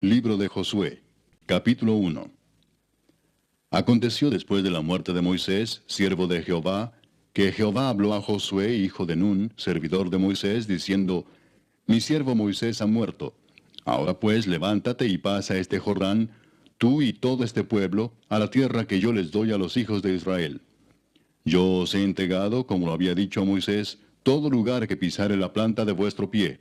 Libro de Josué, capítulo 1. Aconteció después de la muerte de Moisés, siervo de Jehová, que Jehová habló a Josué, hijo de Nun, servidor de Moisés, diciendo: Mi siervo Moisés ha muerto. Ahora pues levántate y pasa este Jordán, tú y todo este pueblo, a la tierra que yo les doy a los hijos de Israel. Yo os he entregado, como lo había dicho a Moisés, todo lugar que pisare la planta de vuestro pie,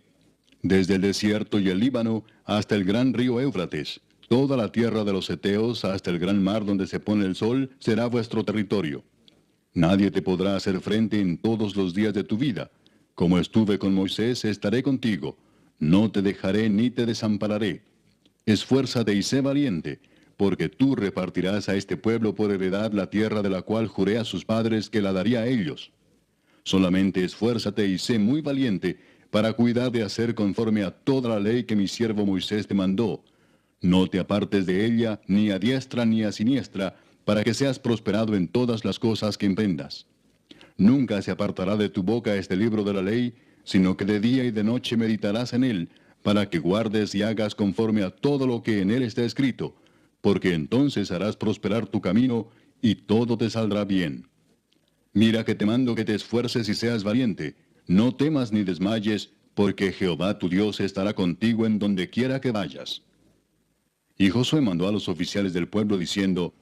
desde el desierto y el Líbano hasta el gran río Éufrates, toda la tierra de los Heteos hasta el gran mar donde se pone el sol, será vuestro territorio. Nadie te podrá hacer frente en todos los días de tu vida. Como estuve con Moisés, estaré contigo. No te dejaré ni te desampararé. Esfuérzate y sé valiente, porque tú repartirás a este pueblo por heredad la tierra de la cual juré a sus padres que la daría a ellos. Solamente esfuérzate y sé muy valiente para cuidar de hacer conforme a toda la ley que mi siervo Moisés te mandó. No te apartes de ella, ni a diestra ni a siniestra, para que seas prosperado en todas las cosas que emprendas. Nunca se apartará de tu boca este libro de la ley, sino que de día y de noche meditarás en él, para que guardes y hagas conforme a todo lo que en él está escrito, porque entonces harás prosperar tu camino, y todo te saldrá bien. Mira que te mando que te esfuerces y seas valiente. No temas ni desmayes, porque Jehová tu Dios estará contigo en donde quiera que vayas. Y Josué mandó a los oficiales del pueblo diciendo: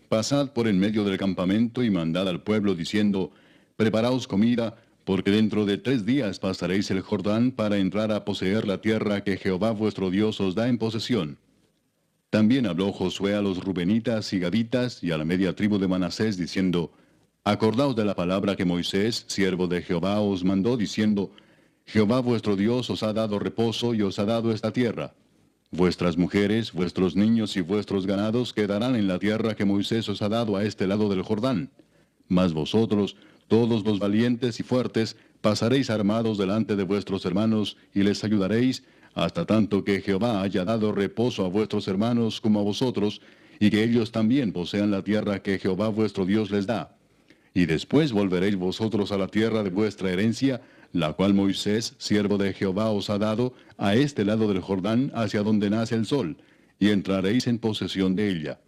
Pasad por en medio del campamento y mandad al pueblo diciendo: Preparaos comida, porque dentro de 3 días pasaréis el Jordán para entrar a poseer la tierra que Jehová vuestro Dios os da en posesión. También habló Josué a los rubenitas y gaditas y a la media tribu de Manasés diciendo: Acordaos de la palabra que Moisés, siervo de Jehová, os mandó, diciendo: Jehová vuestro Dios os ha dado reposo y os ha dado esta tierra. Vuestras mujeres, vuestros niños y vuestros ganados quedarán en la tierra que Moisés os ha dado a este lado del Jordán. Mas vosotros, todos los valientes y fuertes, pasaréis armados delante de vuestros hermanos y les ayudaréis, hasta tanto que Jehová haya dado reposo a vuestros hermanos como a vosotros, y que ellos también posean la tierra que Jehová vuestro Dios les da. Y después volveréis vosotros a la tierra de vuestra herencia, la cual Moisés, siervo de Jehová, os ha dado, a este lado del Jordán, hacia donde nace el sol, y entraréis en posesión de ella.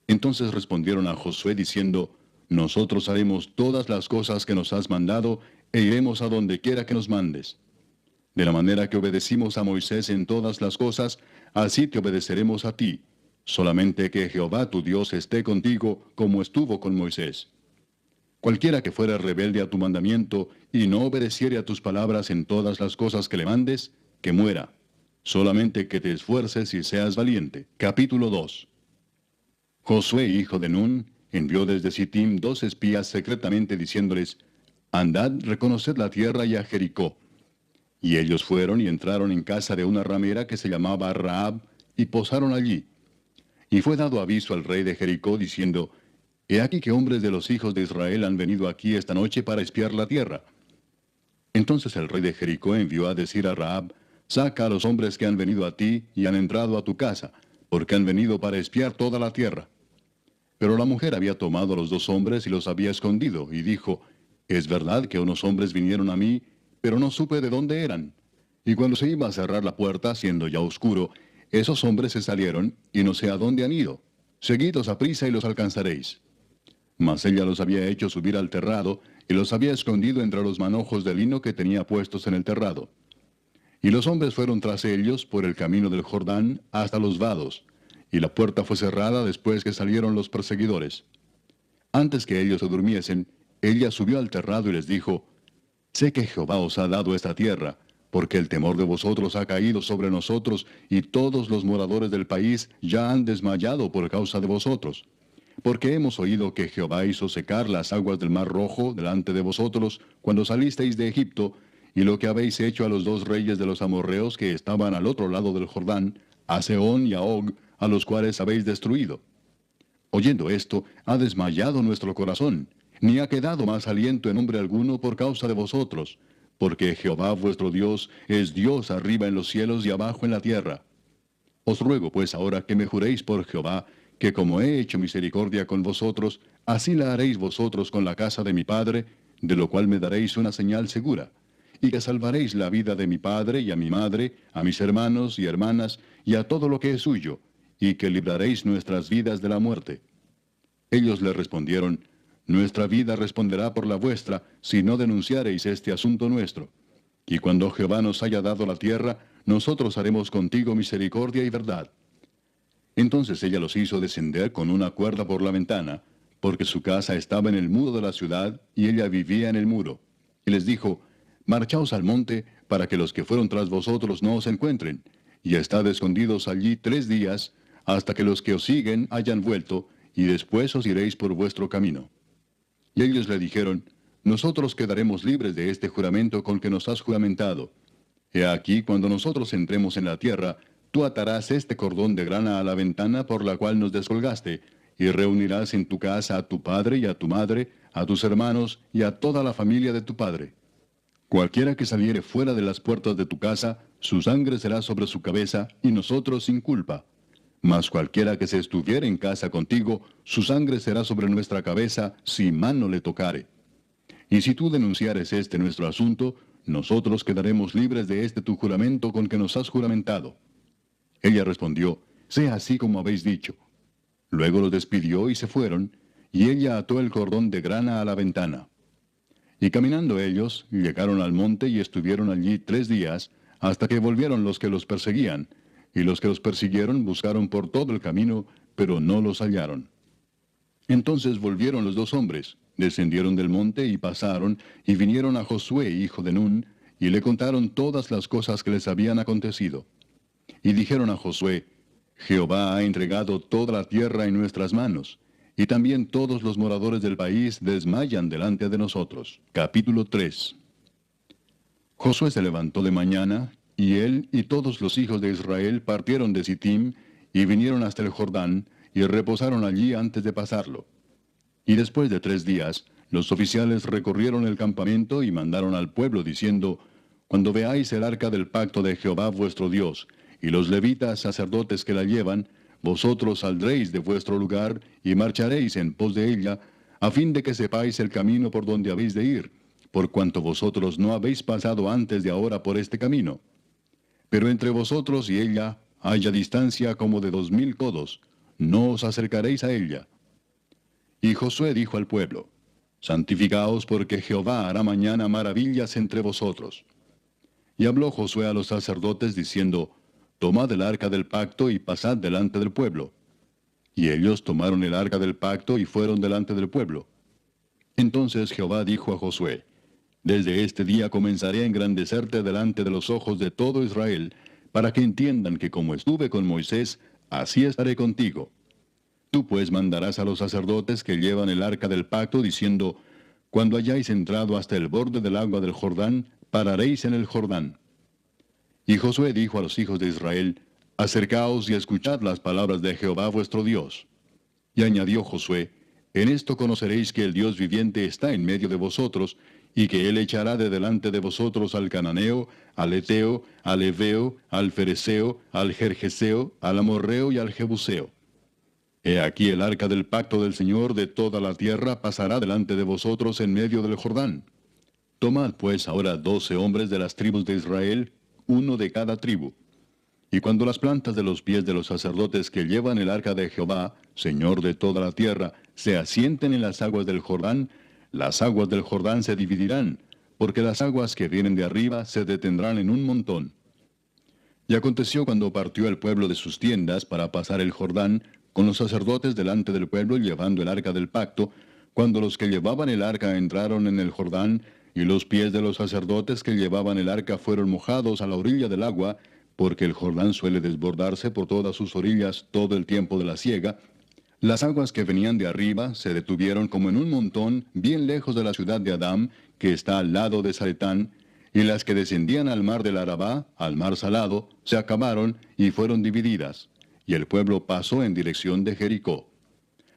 Entonces respondieron a Josué diciendo: Nosotros haremos todas las cosas que nos has mandado, e iremos a donde quiera que nos mandes. De la manera que obedecimos a Moisés en todas las cosas, así te obedeceremos a ti. Solamente que Jehová tu Dios esté contigo, como estuvo con Moisés. Cualquiera que fuera rebelde a tu mandamiento y no obedeciere a tus palabras en todas las cosas que le mandes, que muera. Solamente que te esfuerces y seas valiente. Capítulo 2. Josué, hijo de Nun, envió desde Sittim 2 espías secretamente diciéndoles: Andad, reconoced la tierra y a Jericó. Y ellos fueron y entraron en casa de una ramera que se llamaba Rahab, y posaron allí. Y fue dado aviso al rey de Jericó diciendo: He aquí que hombres de los hijos de Israel han venido aquí esta noche para espiar la tierra. Entonces el rey de Jericó envió a decir a Rahab: Saca a los hombres que han venido a ti y han entrado a tu casa, porque han venido para espiar toda la tierra. Pero la mujer había tomado a los 2 hombres y los había escondido, y dijo: Es verdad que unos hombres vinieron a mí, pero no supe de dónde eran. Y cuando se iba a cerrar la puerta, siendo ya oscuro, esos hombres se salieron, y no sé a dónde han ido. Seguidlos a prisa y los alcanzaréis. Mas ella los había hecho subir al terrado, y los había escondido entre los manojos de lino que tenía puestos en el terrado. Y los hombres fueron tras ellos por el camino del Jordán hasta los vados, y la puerta fue cerrada después que salieron los perseguidores. Antes que ellos se durmiesen, ella subió al terrado y les dijo: Sé que Jehová os ha dado esta tierra, porque el temor de vosotros ha caído sobre nosotros, y todos los moradores del país ya han desmayado por causa de vosotros. Porque hemos oído que Jehová hizo secar las aguas del mar Rojo delante de vosotros cuando salisteis de Egipto, y lo que habéis hecho a los 2 reyes de los amorreos que estaban al otro lado del Jordán, a Sehón y a Og, a los cuales habéis destruido. Oyendo esto, ha desmayado nuestro corazón, ni ha quedado más aliento en hombre alguno por causa de vosotros, porque Jehová vuestro Dios es Dios arriba en los cielos y abajo en la tierra. Os ruego pues ahora que me juréis por Jehová, que como he hecho misericordia con vosotros, así la haréis vosotros con la casa de mi padre, de lo cual me daréis una señal segura. y que salvaréis la vida de mi padre y a mi madre, a mis hermanos y hermanas, y a todo lo que es suyo, y que libraréis nuestras vidas de la muerte. Ellos le respondieron, nuestra vida responderá por la vuestra, si no denunciareis este asunto nuestro. Y cuando Jehová nos haya dado la tierra, nosotros haremos contigo misericordia y verdad. Entonces ella los hizo descender con una cuerda por la ventana, porque su casa estaba en el muro de la ciudad, y ella vivía en el muro. Y les dijo, marchaos al monte, para que los que fueron tras vosotros no os encuentren, y estad escondidos allí 3 días, hasta que los que os siguen hayan vuelto, y después os iréis por vuestro camino. Y ellos le dijeron, nosotros quedaremos libres de este juramento con que nos has juramentado. He aquí, cuando nosotros entremos en la tierra, tú atarás este cordón de grana a la ventana por la cual nos descolgaste, y reunirás en tu casa a tu padre y a tu madre, a tus hermanos y a toda la familia de tu padre. Cualquiera que saliere fuera de las puertas de tu casa, su sangre será sobre su cabeza, y nosotros sin culpa. Mas cualquiera que se estuviere en casa contigo, su sangre será sobre nuestra cabeza, si mano le tocare. Y si tú denunciares este nuestro asunto, nosotros quedaremos libres de este tu juramento con que nos has juramentado. Ella respondió, sea así como habéis dicho. Luego los despidió y se fueron, y ella ató el cordón de grana a la ventana. Y caminando ellos, llegaron al monte y estuvieron allí 3 días, hasta que volvieron los que los perseguían, y los que los persiguieron buscaron por todo el camino, pero no los hallaron. Entonces volvieron los 2 hombres, descendieron del monte y pasaron, y vinieron a Josué, hijo de Nun, y le contaron todas las cosas que les habían acontecido. Y dijeron a Josué, Jehová ha entregado toda la tierra en nuestras manos, y también todos los moradores del país desmayan delante de nosotros. Capítulo 3. Josué se levantó de mañana, y él y todos los hijos de Israel partieron de Sittim, y vinieron hasta el Jordán, y reposaron allí antes de pasarlo. Y después de 3 días, los oficiales recorrieron el campamento y mandaron al pueblo diciendo, cuando veáis el arca del pacto de Jehová vuestro Dios, y los levitas sacerdotes que la llevan, vosotros saldréis de vuestro lugar y marcharéis en pos de ella, a fin de que sepáis el camino por donde habéis de ir, por cuanto vosotros no habéis pasado antes de ahora por este camino. Pero entre vosotros y ella haya distancia como de 2000 codos, no os acercaréis a ella. Y Josué dijo al pueblo, santificaos porque Jehová hará mañana maravillas entre vosotros. Y habló Josué a los sacerdotes diciendo, tomad el arca del pacto y pasad delante del pueblo. Y ellos tomaron el arca del pacto y fueron delante del pueblo. Entonces Jehová dijo a Josué, desde este día comenzaré a engrandecerte delante de los ojos de todo Israel, para que entiendan que como estuve con Moisés, así estaré contigo. Tú pues mandarás a los sacerdotes que llevan el arca del pacto, diciendo, cuando hayáis entrado hasta el borde del agua del Jordán, pararéis en el Jordán. Y Josué dijo a los hijos de Israel, acercaos y escuchad las palabras de Jehová vuestro Dios. Y añadió Josué, en esto conoceréis que el Dios viviente está en medio de vosotros, y que él echará de delante de vosotros al cananeo, al eteo, al heveo, al fereceo, al gergeseo, al amorreo y al jebuseo. He aquí el arca del pacto del Señor de toda la tierra pasará delante de vosotros en medio del Jordán. Tomad pues ahora 12 hombres de las tribus de Israel, uno de cada tribu. Y cuando las plantas de los pies de los sacerdotes que llevan el arca de Jehová, Señor de toda la tierra, se asienten en las aguas del Jordán, las aguas del Jordán se dividirán, porque las aguas que vienen de arriba se detendrán en un montón. Y aconteció cuando partió el pueblo de sus tiendas para pasar el Jordán, con los sacerdotes delante del pueblo llevando el arca del pacto, cuando los que llevaban el arca entraron en el Jordán, y los pies de los sacerdotes que llevaban el arca fueron mojados a la orilla del agua, porque el Jordán suele desbordarse por todas sus orillas todo el tiempo de la siega, las aguas que venían de arriba se detuvieron como en un montón bien lejos de la ciudad de Adam, que está al lado de Zaretán, y las que descendían al mar del Arabá, al mar salado, se acabaron y fueron divididas, y el pueblo pasó en dirección de Jericó.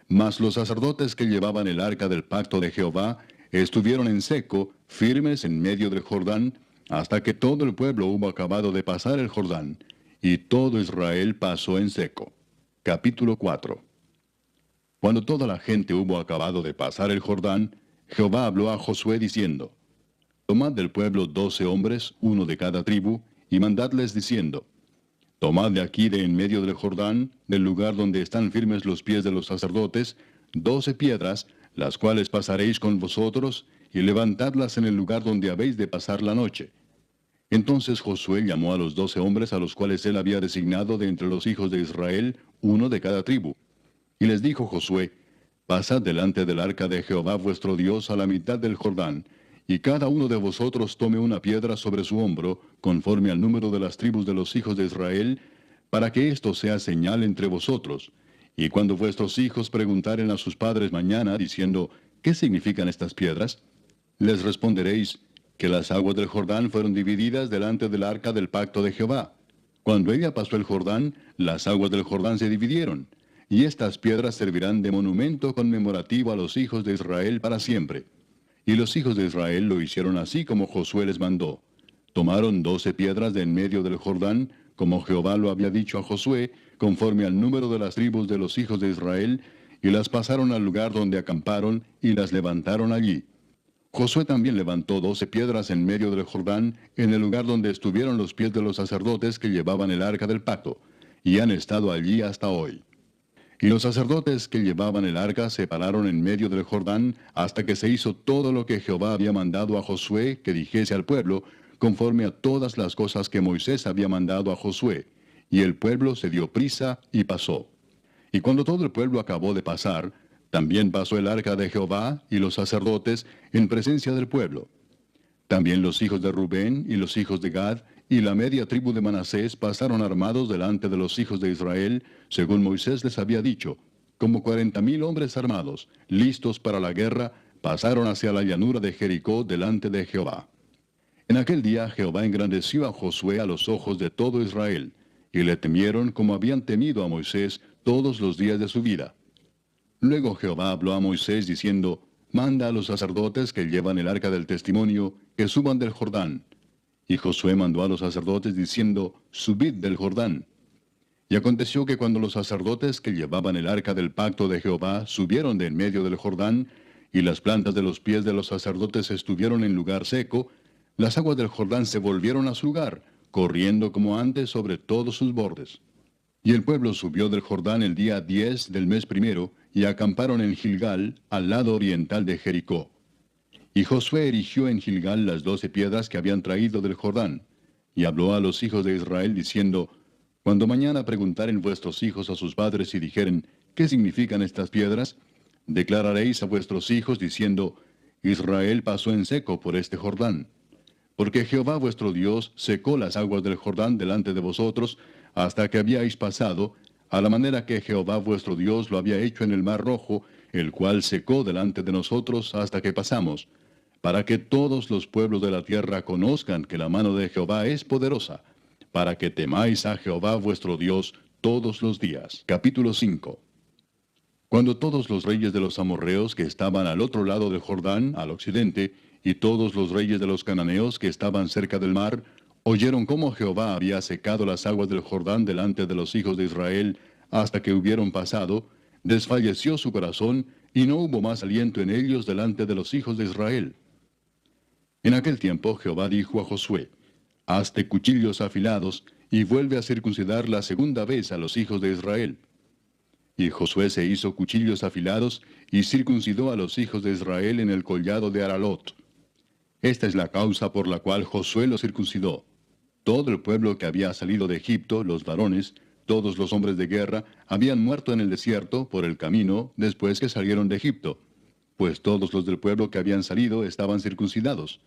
Mas los sacerdotes que llevaban el arca del pacto de Jehová estuvieron en seco, firmes en medio del Jordán, hasta que todo el pueblo hubo acabado de pasar el Jordán, y todo Israel pasó en seco. Capítulo 4. Cuando toda la gente hubo acabado de pasar el Jordán, Jehová habló a Josué diciendo, Tomad del pueblo 12 hombres, uno de cada tribu, y mandadles diciendo, tomad de aquí de en medio del Jordán, del lugar donde están firmes los pies de los sacerdotes, 12 piedras, las cuales pasaréis con vosotros, y levantadlas en el lugar donde habéis de pasar la noche. Entonces Josué llamó a los 12 hombres a los cuales él había designado de entre los hijos de Israel, uno de cada tribu. Y les dijo Josué, pasad delante del arca de Jehová vuestro Dios a la mitad del Jordán, y cada uno de vosotros tome una piedra sobre su hombro, conforme al número de las tribus de los hijos de Israel, para que esto sea señal entre vosotros. Y cuando vuestros hijos preguntaren a sus padres mañana, diciendo, ¿qué significan estas piedras? Les responderéis, que las aguas del Jordán fueron divididas delante del arca del pacto de Jehová. Cuando ella pasó el Jordán, las aguas del Jordán se dividieron, y estas piedras servirán de monumento conmemorativo a los hijos de Israel para siempre. Y los hijos de Israel lo hicieron así como Josué les mandó. Tomaron 12 piedras de en medio del Jordán, como Jehová lo había dicho a Josué, conforme al número de las tribus de los hijos de Israel, y las pasaron al lugar donde acamparon, y las levantaron allí. Josué también levantó 12 piedras en medio del Jordán, en el lugar donde estuvieron los pies de los sacerdotes que llevaban el arca del pacto, y han estado allí hasta hoy. Y los sacerdotes que llevaban el arca se pararon en medio del Jordán hasta que se hizo todo lo que Jehová había mandado a Josué que dijese al pueblo, conforme a todas las cosas que Moisés había mandado a Josué. Y el pueblo se dio prisa y pasó. Y cuando todo el pueblo acabó de pasar, también pasó el arca de Jehová y los sacerdotes en presencia del pueblo. También los hijos de Rubén y los hijos de Gad y la media tribu de Manasés pasaron armados delante de los hijos de Israel, según Moisés les había dicho, como 40,000 hombres armados, listos para la guerra, pasaron hacia la llanura de Jericó delante de Jehová. En aquel día Jehová engrandeció a Josué a los ojos de todo Israel, y le temieron como habían temido a Moisés todos los días de su vida. Luego Jehová habló a Moisés diciendo, manda a los sacerdotes que llevan el arca del testimonio, que suban del Jordán. Y Josué mandó a los sacerdotes diciendo, subid del Jordán. Y aconteció que cuando los sacerdotes que llevaban el arca del pacto de Jehová subieron de en medio del Jordán, y las plantas de los pies de los sacerdotes estuvieron en lugar seco, las aguas del Jordán se volvieron a su lugar, corriendo como antes sobre todos sus bordes. Y el pueblo subió del Jordán el día 10 del mes primero, y acamparon en Gilgal, al lado oriental de Jericó. Y Josué erigió en Gilgal las 12 piedras que habían traído del Jordán, y habló a los hijos de Israel diciendo, cuando mañana preguntaren vuestros hijos a sus padres y dijeren, ¿qué significan estas piedras? Declararéis a vuestros hijos diciendo, Israel pasó en seco por este Jordán. Porque Jehová vuestro Dios secó las aguas del Jordán delante de vosotros, hasta que habíais pasado, a la manera que Jehová vuestro Dios lo había hecho en el mar Rojo, el cual secó delante de nosotros hasta que pasamos, para que todos los pueblos de la tierra conozcan que la mano de Jehová es poderosa, para que temáis a Jehová vuestro Dios todos los días. Capítulo 5. Cuando todos los reyes de los amorreos que estaban al otro lado del Jordán, al occidente, y todos los reyes de los cananeos que estaban cerca del mar, oyeron cómo Jehová había secado las aguas del Jordán delante de los hijos de Israel hasta que hubieron pasado, desfalleció su corazón, y no hubo más aliento en ellos delante de los hijos de Israel. En aquel tiempo Jehová dijo a Josué, hazte cuchillos afilados, y vuelve a circuncidar la segunda vez a los hijos de Israel. Y Josué se hizo cuchillos afilados, y circuncidó a los hijos de Israel en el collado de Aralot. Esta es la causa por la cual Josué los circuncidó. Todo el pueblo que había salido de Egipto, los varones, todos los hombres de guerra, habían muerto en el desierto por el camino después que salieron de Egipto, pues todos los del pueblo que habían salido estaban circuncidados.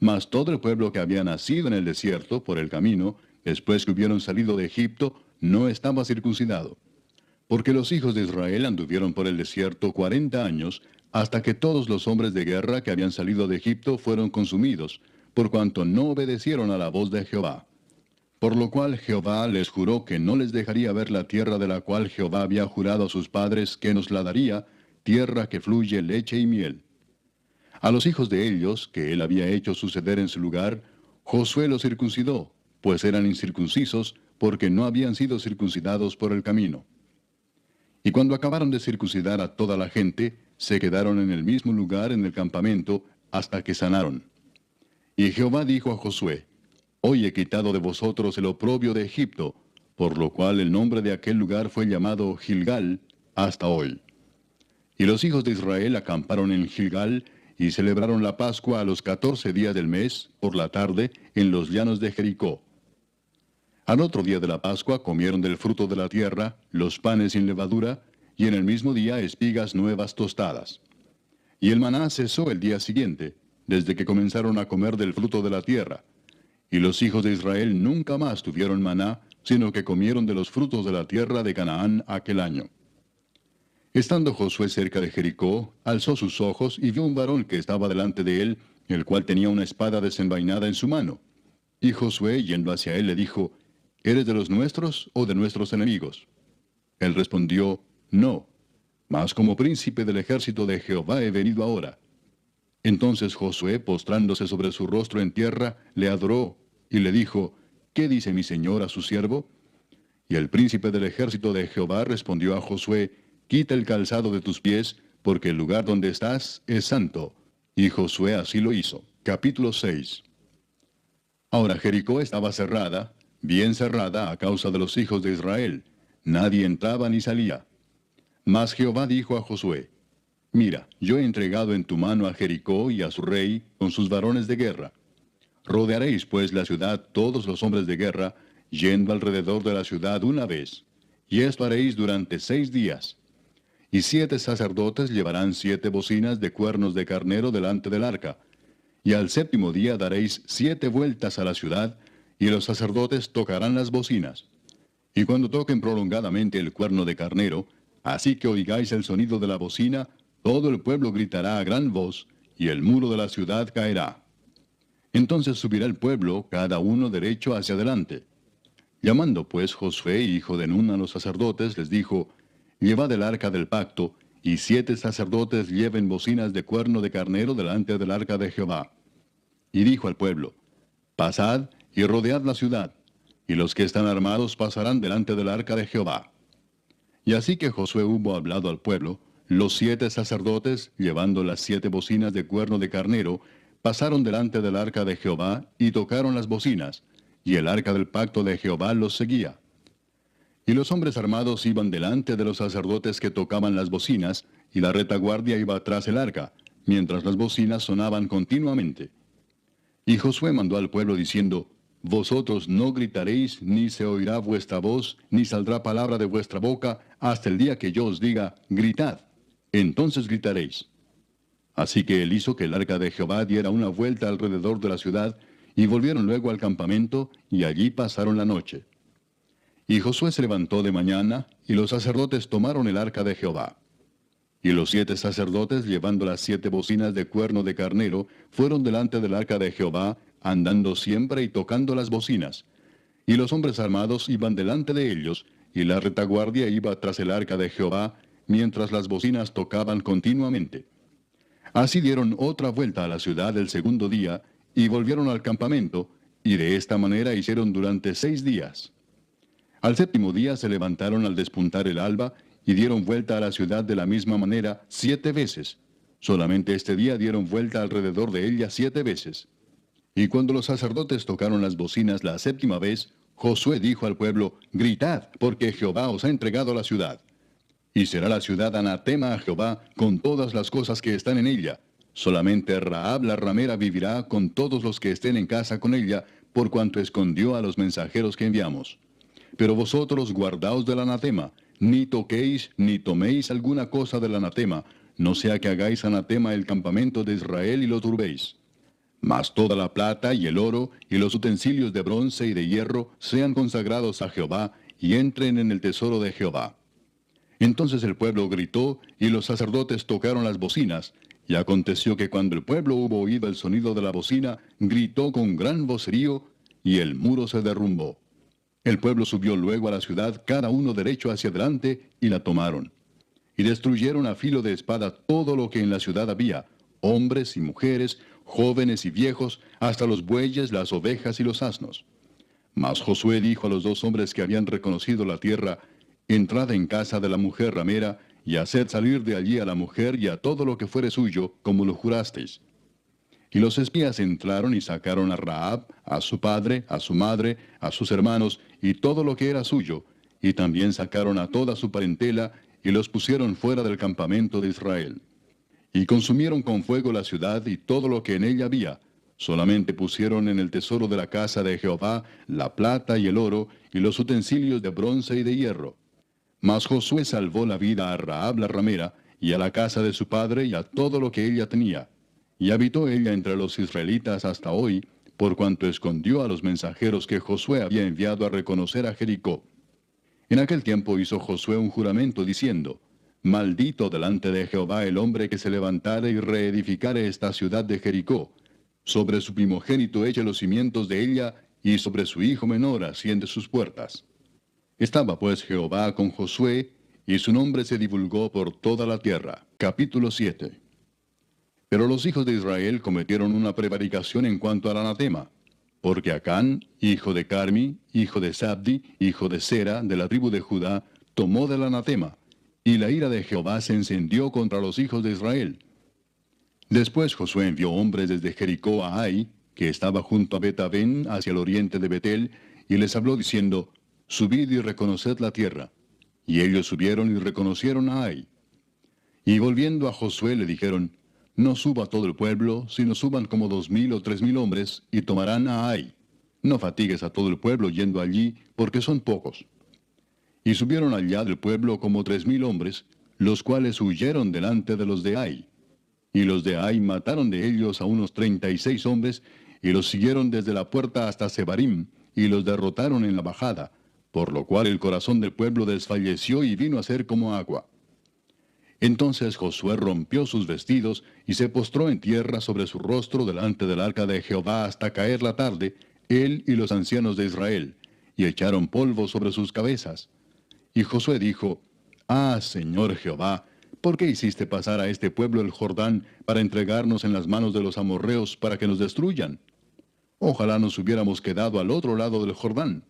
Mas todo el pueblo que había nacido en el desierto por el camino, después que hubieron salido de Egipto, no estaba circuncidado. Porque los hijos de Israel anduvieron por el desierto 40 años, hasta que todos los hombres de guerra que habían salido de Egipto fueron consumidos, por cuanto no obedecieron a la voz de Jehová. Por lo cual Jehová les juró que no les dejaría ver la tierra de la cual Jehová había jurado a sus padres que nos la daría, tierra que fluye leche y miel. A los hijos de ellos, que él había hecho suceder en su lugar, Josué los circuncidó, pues eran incircuncisos, porque no habían sido circuncidados por el camino. Y cuando acabaron de circuncidar a toda la gente, se quedaron en el mismo lugar en el campamento hasta que sanaron. Y Jehová dijo a Josué, Hoy he quitado de vosotros el oprobio de Egipto, por lo cual el nombre de aquel lugar fue llamado Gilgal hasta hoy. Y los hijos de Israel acamparon en Gilgal, y celebraron la Pascua a los 14 días del mes, por la tarde, en los llanos de Jericó. Al otro día de la Pascua comieron del fruto de la tierra, los panes sin levadura, y en el mismo día espigas nuevas tostadas. Y el maná cesó el día siguiente, desde que comenzaron a comer del fruto de la tierra. Y los hijos de Israel nunca más tuvieron maná, sino que comieron de los frutos de la tierra de Canaán aquel año. Estando Josué cerca de Jericó, alzó sus ojos y vio un varón que estaba delante de él, el cual tenía una espada desenvainada en su mano. Y Josué, yendo hacia él, le dijo, ¿Eres de los nuestros o de nuestros enemigos? Él respondió, No, mas como príncipe del ejército de Jehová he venido ahora. Entonces Josué, postrándose sobre su rostro en tierra, le adoró, y le dijo, ¿Qué dice mi señor a su siervo? Y el príncipe del ejército de Jehová respondió a Josué, Quita el calzado de tus pies, porque el lugar donde estás es santo. Y Josué así lo hizo. Capítulo 6. Ahora Jericó estaba cerrada, bien cerrada a causa de los hijos de Israel. Nadie entraba ni salía. Mas Jehová dijo a Josué, Mira, yo he entregado en tu mano a Jericó y a su rey con sus varones de guerra. Rodearéis pues la ciudad todos los hombres de guerra, yendo alrededor de la ciudad una vez. Y esto haréis durante 6 días. Y 7 sacerdotes llevarán 7 bocinas de cuernos de carnero delante del arca. Y al 7º día daréis 7 vueltas a la ciudad, y los sacerdotes tocarán las bocinas. Y cuando toquen prolongadamente el cuerno de carnero, así que oigáis el sonido de la bocina, todo el pueblo gritará a gran voz, y el muro de la ciudad caerá. Entonces subirá el pueblo, cada uno derecho hacia adelante. Llamando pues Josué, hijo de Nun, a los sacerdotes, les dijo, Llevad el arca del pacto, y 7 sacerdotes lleven bocinas de cuerno de carnero delante del arca de Jehová. Y dijo al pueblo, Pasad y rodead la ciudad, y los que están armados pasarán delante del arca de Jehová. Y así que Josué hubo hablado al pueblo, los 7 sacerdotes, llevando las 7 bocinas de cuerno de carnero, pasaron delante del arca de Jehová y tocaron las bocinas, y el arca del pacto de Jehová los seguía. Y los hombres armados iban delante de los sacerdotes que tocaban las bocinas, y la retaguardia iba tras el arca, mientras las bocinas sonaban continuamente. Y Josué mandó al pueblo diciendo, Vosotros no gritaréis, ni se oirá vuestra voz, ni saldrá palabra de vuestra boca, hasta el día que yo os diga, gritad. Entonces gritaréis. Así que él hizo que el arca de Jehová diera una vuelta alrededor de la ciudad, y volvieron luego al campamento, y allí pasaron la noche. Y Josué se levantó de mañana, y los sacerdotes tomaron el arca de Jehová. Y los 7 sacerdotes, llevando las 7 bocinas de cuerno de carnero, fueron delante del arca de Jehová, andando siempre y tocando las bocinas. Y los hombres armados iban delante de ellos, y la retaguardia iba tras el arca de Jehová, mientras las bocinas tocaban continuamente. Así dieron otra vuelta a la ciudad el 2º día, y volvieron al campamento, y de esta manera hicieron durante 6 días. Al 7º día se levantaron al despuntar el alba, y dieron vuelta a la ciudad de la misma manera 7 veces. Solamente este día dieron vuelta alrededor de ella 7 veces. Y cuando los sacerdotes tocaron las bocinas la 7ª vez, Josué dijo al pueblo, Gritad, porque Jehová os ha entregado la ciudad. Y será la ciudad anatema a Jehová con todas las cosas que están en ella. Solamente Rahab la ramera vivirá con todos los que estén en casa con ella, por cuanto escondió a los mensajeros que enviamos. Pero vosotros guardaos del anatema, ni toquéis ni toméis alguna cosa del anatema, no sea que hagáis anatema el campamento de Israel y lo turbéis. Mas toda la plata y el oro y los utensilios de bronce y de hierro sean consagrados a Jehová y entren en el tesoro de Jehová. Entonces el pueblo gritó y los sacerdotes tocaron las bocinas, y aconteció que cuando el pueblo hubo oído el sonido de la bocina, gritó con gran vocerío, y el muro se derrumbó. El pueblo subió luego a la ciudad, cada uno derecho hacia adelante, y la tomaron. Y destruyeron a filo de espada todo lo que en la ciudad había, hombres y mujeres, jóvenes y viejos, hasta los bueyes, las ovejas y los asnos. Mas Josué dijo a los 2 hombres que habían reconocido la tierra, Entrad en casa de la mujer ramera, y haced salir de allí a la mujer y a todo lo que fuere suyo, como lo jurasteis. Y los espías entraron y sacaron a Rahab, a su padre, a su madre, a sus hermanos, y todo lo que era suyo, y también sacaron a toda su parentela, y los pusieron fuera del campamento de Israel. Y consumieron con fuego la ciudad y todo lo que en ella había. Solamente pusieron en el tesoro de la casa de Jehová la plata y el oro, y los utensilios de bronce y de hierro. Mas Josué salvó la vida a Rahab la ramera, y a la casa de su padre, y a todo lo que ella tenía. Y habitó ella entre los israelitas hasta hoy, por cuanto escondió a los mensajeros que Josué había enviado a reconocer a Jericó. En aquel tiempo hizo Josué un juramento diciendo: Maldito delante de Jehová el hombre que se levantare y reedificare esta ciudad de Jericó. Sobre su primogénito eche los cimientos de ella, y sobre su hijo menor asciende sus puertas. Estaba pues Jehová con Josué, y su nombre se divulgó por toda la tierra. Capítulo 7. Pero los hijos de Israel cometieron una prevaricación en cuanto al anatema, porque Acán, hijo de Carmi, hijo de Sabdi, hijo de Sera, de la tribu de Judá, tomó del anatema, y la ira de Jehová se encendió contra los hijos de Israel. Después Josué envió hombres desde Jericó a Ai, que estaba junto a Bet-Aven, hacia el oriente de Betel, y les habló diciendo: Subid y reconoced la tierra. Y ellos subieron y reconocieron a Ai. Y volviendo a Josué le dijeron: No suba todo el pueblo, sino suban como 2000 o 3000 hombres, y tomarán a Ai. No fatigues a todo el pueblo yendo allí, porque son pocos. Y subieron allá del pueblo como 3000 hombres, los cuales huyeron delante de los de Ai. Y los de Ai mataron de ellos a unos 36 hombres, y los siguieron desde la puerta hasta Sebarim, y los derrotaron en la bajada, por lo cual el corazón del pueblo desfalleció y vino a ser como agua. Entonces Josué rompió sus vestidos, y se postró en tierra sobre su rostro delante del arca de Jehová hasta caer la tarde, él y los ancianos de Israel, y echaron polvo sobre sus cabezas. Y Josué dijo: Ah, Señor Jehová, ¿por qué hiciste pasar a este pueblo el Jordán para entregarnos en las manos de los amorreos para que nos destruyan? Ojalá nos hubiéramos quedado al otro lado del Jordán.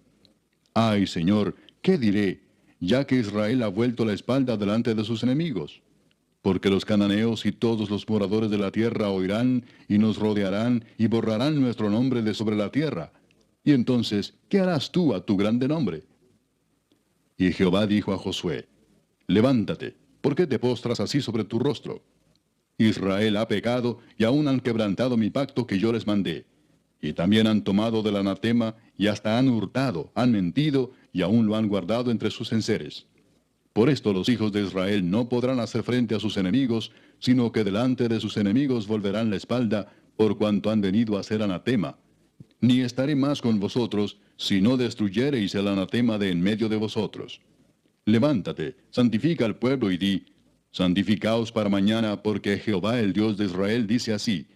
Ay, Señor, ¿qué diré, ya que Israel ha vuelto la espalda delante de sus enemigos? Porque los cananeos y todos los moradores de la tierra oirán y nos rodearán y borrarán nuestro nombre de sobre la tierra. Y entonces, ¿qué harás tú a tu grande nombre? Y Jehová dijo a Josué: Levántate, ¿por qué te postras así sobre tu rostro? Israel ha pecado y aún han quebrantado mi pacto que yo les mandé. Y también han tomado del anatema, y hasta han hurtado, han mentido, y aún lo han guardado entre sus enseres. Por esto los hijos de Israel no podrán hacer frente a sus enemigos, sino que delante de sus enemigos volverán la espalda, por cuanto han venido a ser anatema. Ni estaré más con vosotros, si no destruyereis el anatema de en medio de vosotros. Levántate, santifica al pueblo y di: Santificaos para mañana, porque Jehová el Dios de Israel dice así: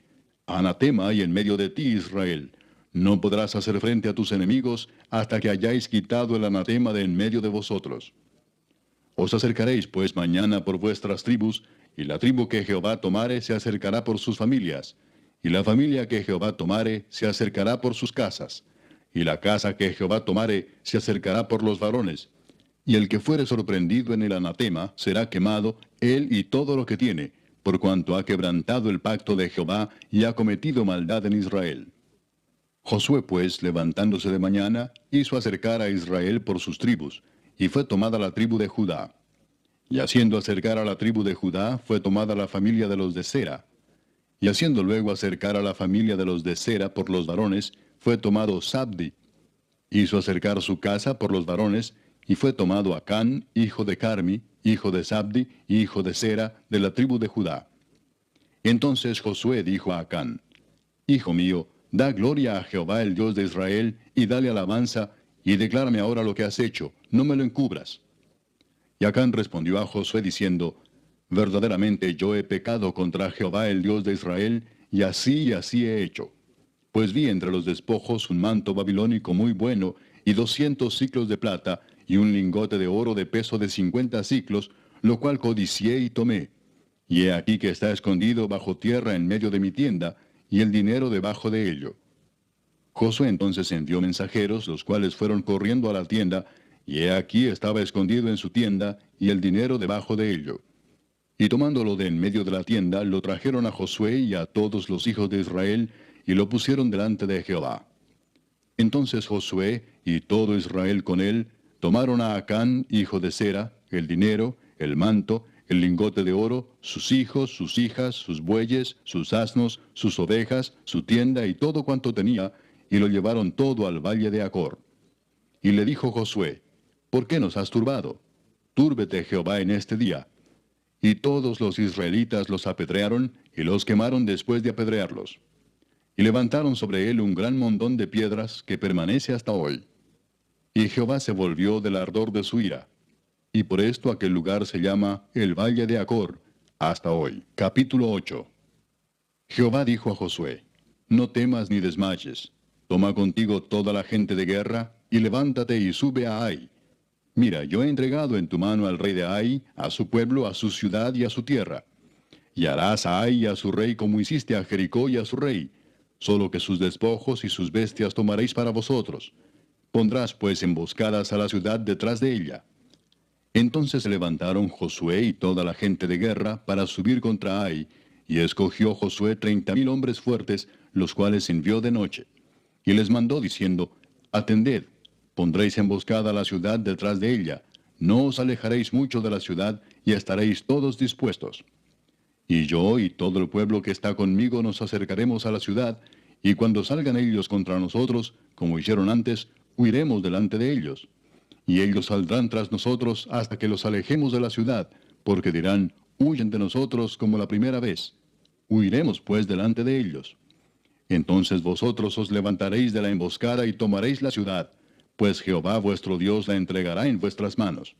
Anatema hay en medio de ti, Israel. No podrás hacer frente a tus enemigos hasta que hayáis quitado el anatema de en medio de vosotros. Os acercaréis pues mañana por vuestras tribus, y la tribu que Jehová tomare se acercará por sus familias, y la familia que Jehová tomare se acercará por sus casas, y la casa que Jehová tomare se acercará por los varones. Y el que fuere sorprendido en el anatema será quemado, él y todo lo que tiene, por cuanto ha quebrantado el pacto de Jehová y ha cometido maldad en Israel. Josué pues, levantándose de mañana, hizo acercar a Israel por sus tribus, y fue tomada la tribu de Judá. Y haciendo acercar a la tribu de Judá, fue tomada la familia de los de Sera. Y haciendo luego acercar a la familia de los de Sera por los varones, fue tomado Sabdi. Hizo acercar su casa por los varones, y fue tomado Acán, hijo de Carmi, hijo de Sabdi, hijo de Sera, de la tribu de Judá. Entonces Josué dijo a Acán: Hijo mío, da gloria a Jehová el Dios de Israel, y dale alabanza, y declárame ahora lo que has hecho, no me lo encubras. Y Acán respondió a Josué diciendo: Verdaderamente yo he pecado contra Jehová el Dios de Israel, y así he hecho. Pues vi entre los despojos un manto babilónico muy bueno, y 200 siclos de plata, y un lingote de oro de peso de 50 siclos, lo cual codicié y tomé. Y he aquí que está escondido bajo tierra en medio de mi tienda, y el dinero debajo de ello. Josué entonces envió mensajeros, los cuales fueron corriendo a la tienda, y he aquí estaba escondido en su tienda, y el dinero debajo de ello. Y tomándolo de en medio de la tienda, lo trajeron a Josué y a todos los hijos de Israel, y lo pusieron delante de Jehová. Entonces Josué y todo Israel con él tomaron a Acán, hijo de Zera, el dinero, el manto, el lingote de oro, sus hijos, sus hijas, sus bueyes, sus asnos, sus ovejas, su tienda y todo cuanto tenía, y lo llevaron todo al valle de Acor. Y le dijo Josué, ¿por qué nos has turbado? Túrbete Jehová en este día. Y todos los israelitas los apedrearon y los quemaron después de apedrearlos. Y levantaron sobre él un gran montón de piedras que permanece hasta hoy. Y Jehová se volvió del ardor de su ira. Y por esto aquel lugar se llama el Valle de Acor, hasta hoy. Capítulo 8. Jehová dijo a Josué, no temas ni desmayes. Toma contigo toda la gente de guerra, y levántate y sube a Ai. Mira, yo he entregado en tu mano al rey de Ai, a su pueblo, a su ciudad y a su tierra. Y harás a Ai y a su rey como hiciste a Jericó y a su rey, solo que sus despojos y sus bestias tomaréis para vosotros. Pondrás pues emboscadas a la ciudad detrás de ella. Entonces se levantaron Josué y toda la gente de guerra para subir contra Ai, y escogió Josué 30,000 hombres fuertes, los cuales envió de noche. Y les mandó diciendo, atended, pondréis emboscada a la ciudad detrás de ella, no os alejaréis mucho de la ciudad, y estaréis todos dispuestos. Y yo y todo el pueblo que está conmigo nos acercaremos a la ciudad, y cuando salgan ellos contra nosotros, como hicieron antes, huiremos delante de ellos. Y ellos saldrán tras nosotros hasta que los alejemos de la ciudad, porque dirán, huyen de nosotros como la primera vez. Huiremos pues delante de ellos. Entonces vosotros os levantaréis de la emboscada y tomaréis la ciudad, pues Jehová vuestro Dios la entregará en vuestras manos.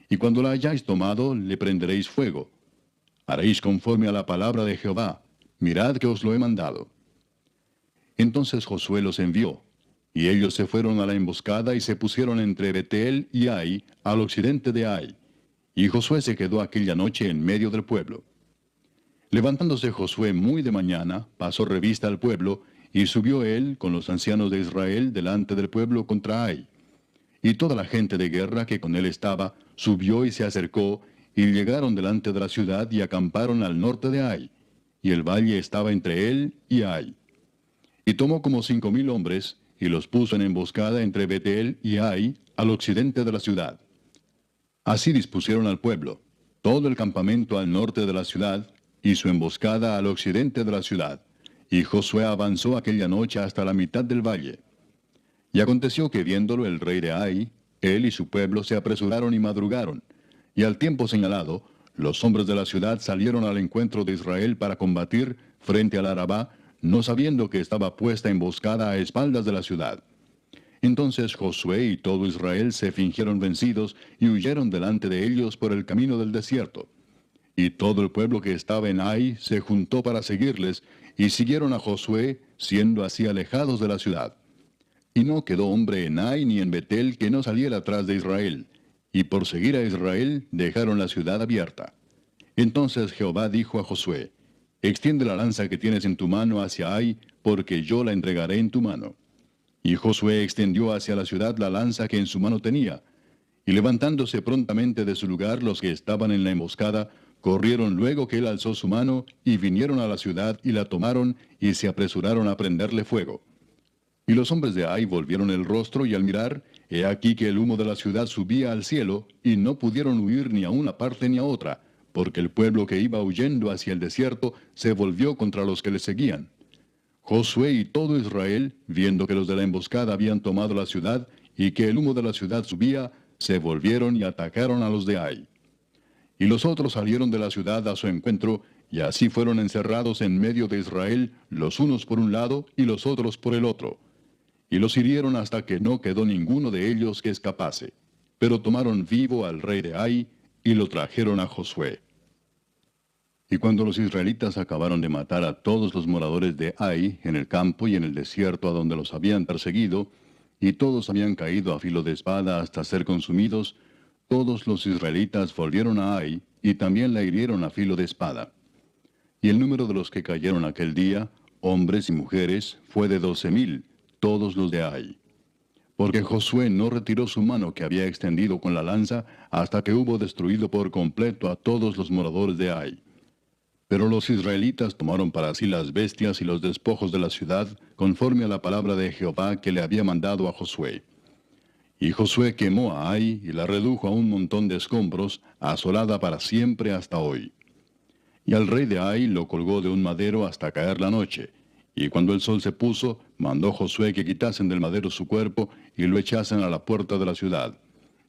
Y cuando la hayáis tomado, le prenderéis fuego. Haréis conforme a la palabra de Jehová. Mirad que os lo he mandado. Entonces Josué los envió, y ellos se fueron a la emboscada y se pusieron entre Betel y Ai, al occidente de Ai. Y Josué se quedó aquella noche en medio del pueblo. Levantándose Josué muy de mañana, pasó revista al pueblo, y subió él con los ancianos de Israel delante del pueblo contra Ai. Y toda la gente de guerra que con él estaba, subió y se acercó, y llegaron delante de la ciudad y acamparon al norte de Ai. Y el valle estaba entre él y Ai. Y tomó como 5,000 hombres, y los puso en emboscada entre Betel y Ai, al occidente de la ciudad. Así dispusieron al pueblo, todo el campamento al norte de la ciudad, y su emboscada al occidente de la ciudad. Y Josué avanzó aquella noche hasta la mitad del valle. Y aconteció que viéndolo el rey de Ai, él y su pueblo se apresuraron y madrugaron, y al tiempo señalado, los hombres de la ciudad salieron al encuentro de Israel para combatir frente al Arabá, no sabiendo que estaba puesta emboscada a espaldas de la ciudad. Entonces Josué y todo Israel se fingieron vencidos y huyeron delante de ellos por el camino del desierto. Y todo el pueblo que estaba en Ai se juntó para seguirles, y siguieron a Josué, siendo así alejados de la ciudad. Y no quedó hombre en Ai ni en Betel que no saliera atrás de Israel, y por seguir a Israel dejaron la ciudad abierta. Entonces Jehová dijo a Josué, extiende la lanza que tienes en tu mano hacia Ai, porque yo la entregaré en tu mano. Y Josué extendió hacia la ciudad la lanza que en su mano tenía, y levantándose prontamente de su lugar los que estaban en la emboscada, corrieron luego que él alzó su mano, y vinieron a la ciudad y la tomaron, y se apresuraron a prenderle fuego. Y los hombres de Ai volvieron el rostro, y al mirar, he aquí que el humo de la ciudad subía al cielo, y no pudieron huir ni a una parte ni a otra, porque el pueblo que iba huyendo hacia el desierto se volvió contra los que le seguían. Josué y todo Israel, viendo que los de la emboscada habían tomado la ciudad, y que el humo de la ciudad subía, se volvieron y atacaron a los de Ai. Y los otros salieron de la ciudad a su encuentro, y así fueron encerrados en medio de Israel, los unos por un lado y los otros por el otro. Y los hirieron hasta que no quedó ninguno de ellos que escapase. Pero tomaron vivo al rey de Ai, y lo trajeron a Josué. Y cuando los israelitas acabaron de matar a todos los moradores de Ai, en el campo y en el desierto a donde los habían perseguido, y todos habían caído a filo de espada hasta ser consumidos, todos los israelitas volvieron a Ai, y también la hirieron a filo de espada. Y el número de los que cayeron aquel día, hombres y mujeres, fue de 12,000, todos los de Ai. porque Josué no retiró su mano que había extendido con la lanza hasta que hubo destruido por completo a todos los moradores de Ai. Pero los israelitas tomaron para sí las bestias y los despojos de la ciudad, conforme a la palabra de Jehová que le había mandado a Josué. Y Josué quemó a Ai y la redujo a un montón de escombros, asolada para siempre hasta hoy. Y al rey de Ai lo colgó de un madero hasta caer la noche. Y cuando el sol se puso, mandó Josué que quitasen del madero su cuerpo y lo echasen a la puerta de la ciudad.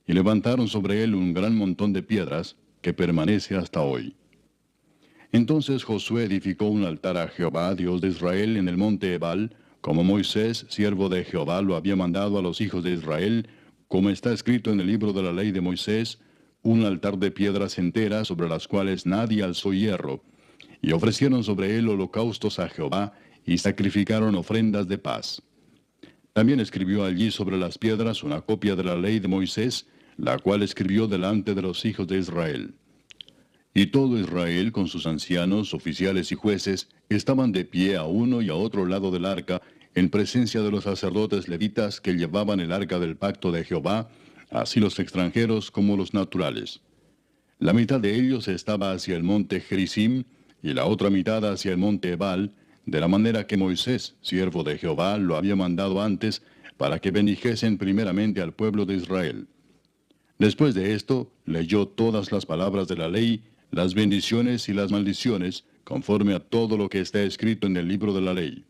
Y levantaron sobre él un gran montón de piedras, que permanece hasta hoy. Entonces Josué edificó un altar a Jehová, Dios de Israel, en el monte Ebal, como Moisés, siervo de Jehová, lo había mandado a los hijos de Israel, como está escrito en el libro de la ley de Moisés, un altar de piedras enteras sobre las cuales nadie alzó hierro, y ofrecieron sobre él holocaustos a Jehová, y sacrificaron ofrendas de paz. También escribió allí sobre las piedras una copia de la ley de Moisés, la cual escribió delante de los hijos de Israel. Y todo Israel, con sus ancianos, oficiales y jueces, estaban de pie a uno y a otro lado del arca, en presencia de los sacerdotes levitas que llevaban el arca del pacto de Jehová, así los extranjeros como los naturales. La mitad de ellos estaba hacia el monte Gerizim, y la otra mitad hacia el monte Ebal, de la manera que Moisés, siervo de Jehová, lo había mandado antes, para que bendijesen primeramente al pueblo de Israel. Después de esto, leyó todas las palabras de la ley, las bendiciones y las maldiciones, conforme a todo lo que está escrito en el libro de la ley.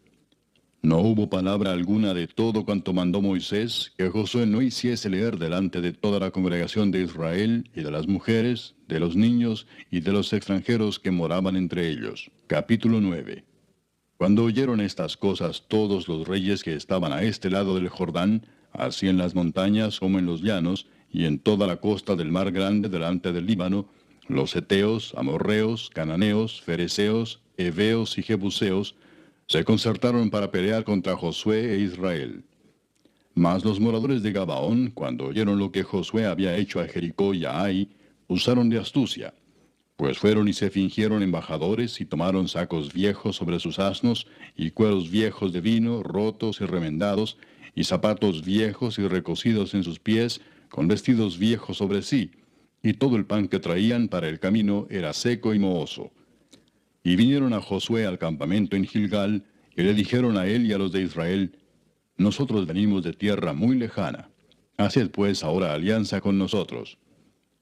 No hubo palabra alguna de todo cuanto mandó Moisés que Josué no hiciese leer delante de toda la congregación de Israel y de las mujeres, de los niños y de los extranjeros que moraban entre ellos. Capítulo 9. Cuando oyeron estas cosas todos los reyes que estaban a este lado del Jordán, así en las montañas como en los llanos, y en toda la costa del mar grande delante del Líbano, los heteos, amorreos, cananeos, fereceos, heveos y jebuseos, se concertaron para pelear contra Josué e Israel. Mas los moradores de Gabaón, cuando oyeron lo que Josué había hecho a Jericó y a Ai, usaron de astucia, pues fueron y se fingieron embajadores y tomaron sacos viejos sobre sus asnos, y cueros viejos de vino, rotos y remendados, y zapatos viejos y recocidos en sus pies, con vestidos viejos sobre sí, y todo el pan que traían para el camino era seco y mohoso. Y vinieron a Josué al campamento en Gilgal, y le dijeron a él y a los de Israel, nosotros venimos de tierra muy lejana. Haced pues ahora alianza con nosotros.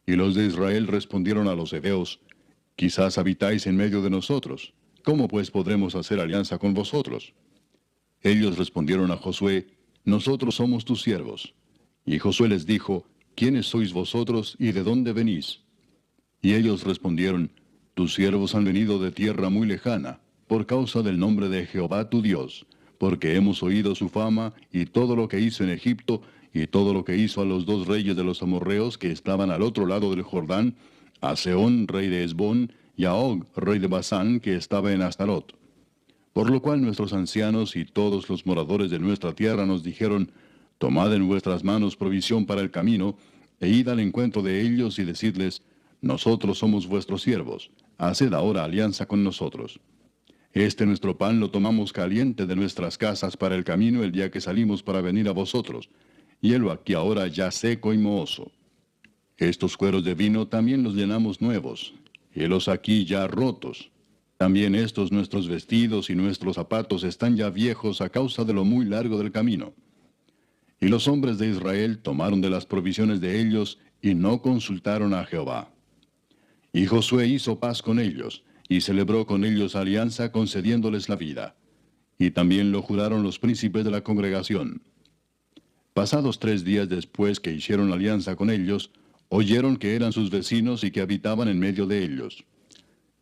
Y los de Israel respondieron a los heveos, quizás habitáis en medio de nosotros. ¿Cómo pues podremos hacer alianza con vosotros? Ellos respondieron a Josué, nosotros somos tus siervos. Y Josué les dijo, ¿quiénes sois vosotros y de dónde venís? Y ellos respondieron, tus siervos han venido de tierra muy lejana, por causa del nombre de Jehová tu Dios, porque hemos oído su fama y todo lo que hizo en Egipto, y todo lo que hizo a los dos reyes de los amorreos que estaban al otro lado del Jordán, a Sehón, rey de Hesbón, y a Og, rey de Basán, que estaba en Astarot. Por lo cual nuestros ancianos y todos los moradores de nuestra tierra nos dijeron, tomad en vuestras manos provisión para el camino, e id al encuentro de ellos y decidles, nosotros somos vuestros siervos, haced ahora alianza con nosotros. Este nuestro pan lo tomamos caliente de nuestras casas para el camino el día que salimos para venir a vosotros, y helo aquí ahora ya seco y mohoso. Estos cueros de vino también los llenamos nuevos, helos aquí ya rotos. También estos nuestros vestidos y nuestros zapatos están ya viejos a causa de lo muy largo del camino. Y los hombres de Israel tomaron de las provisiones de ellos y no consultaron a Jehová. Y Josué hizo paz con ellos, y celebró con ellos alianza concediéndoles la vida. Y también lo juraron los príncipes de la congregación. Pasados 3 días después que hicieron alianza con ellos, oyeron que eran sus vecinos y que habitaban en medio de ellos.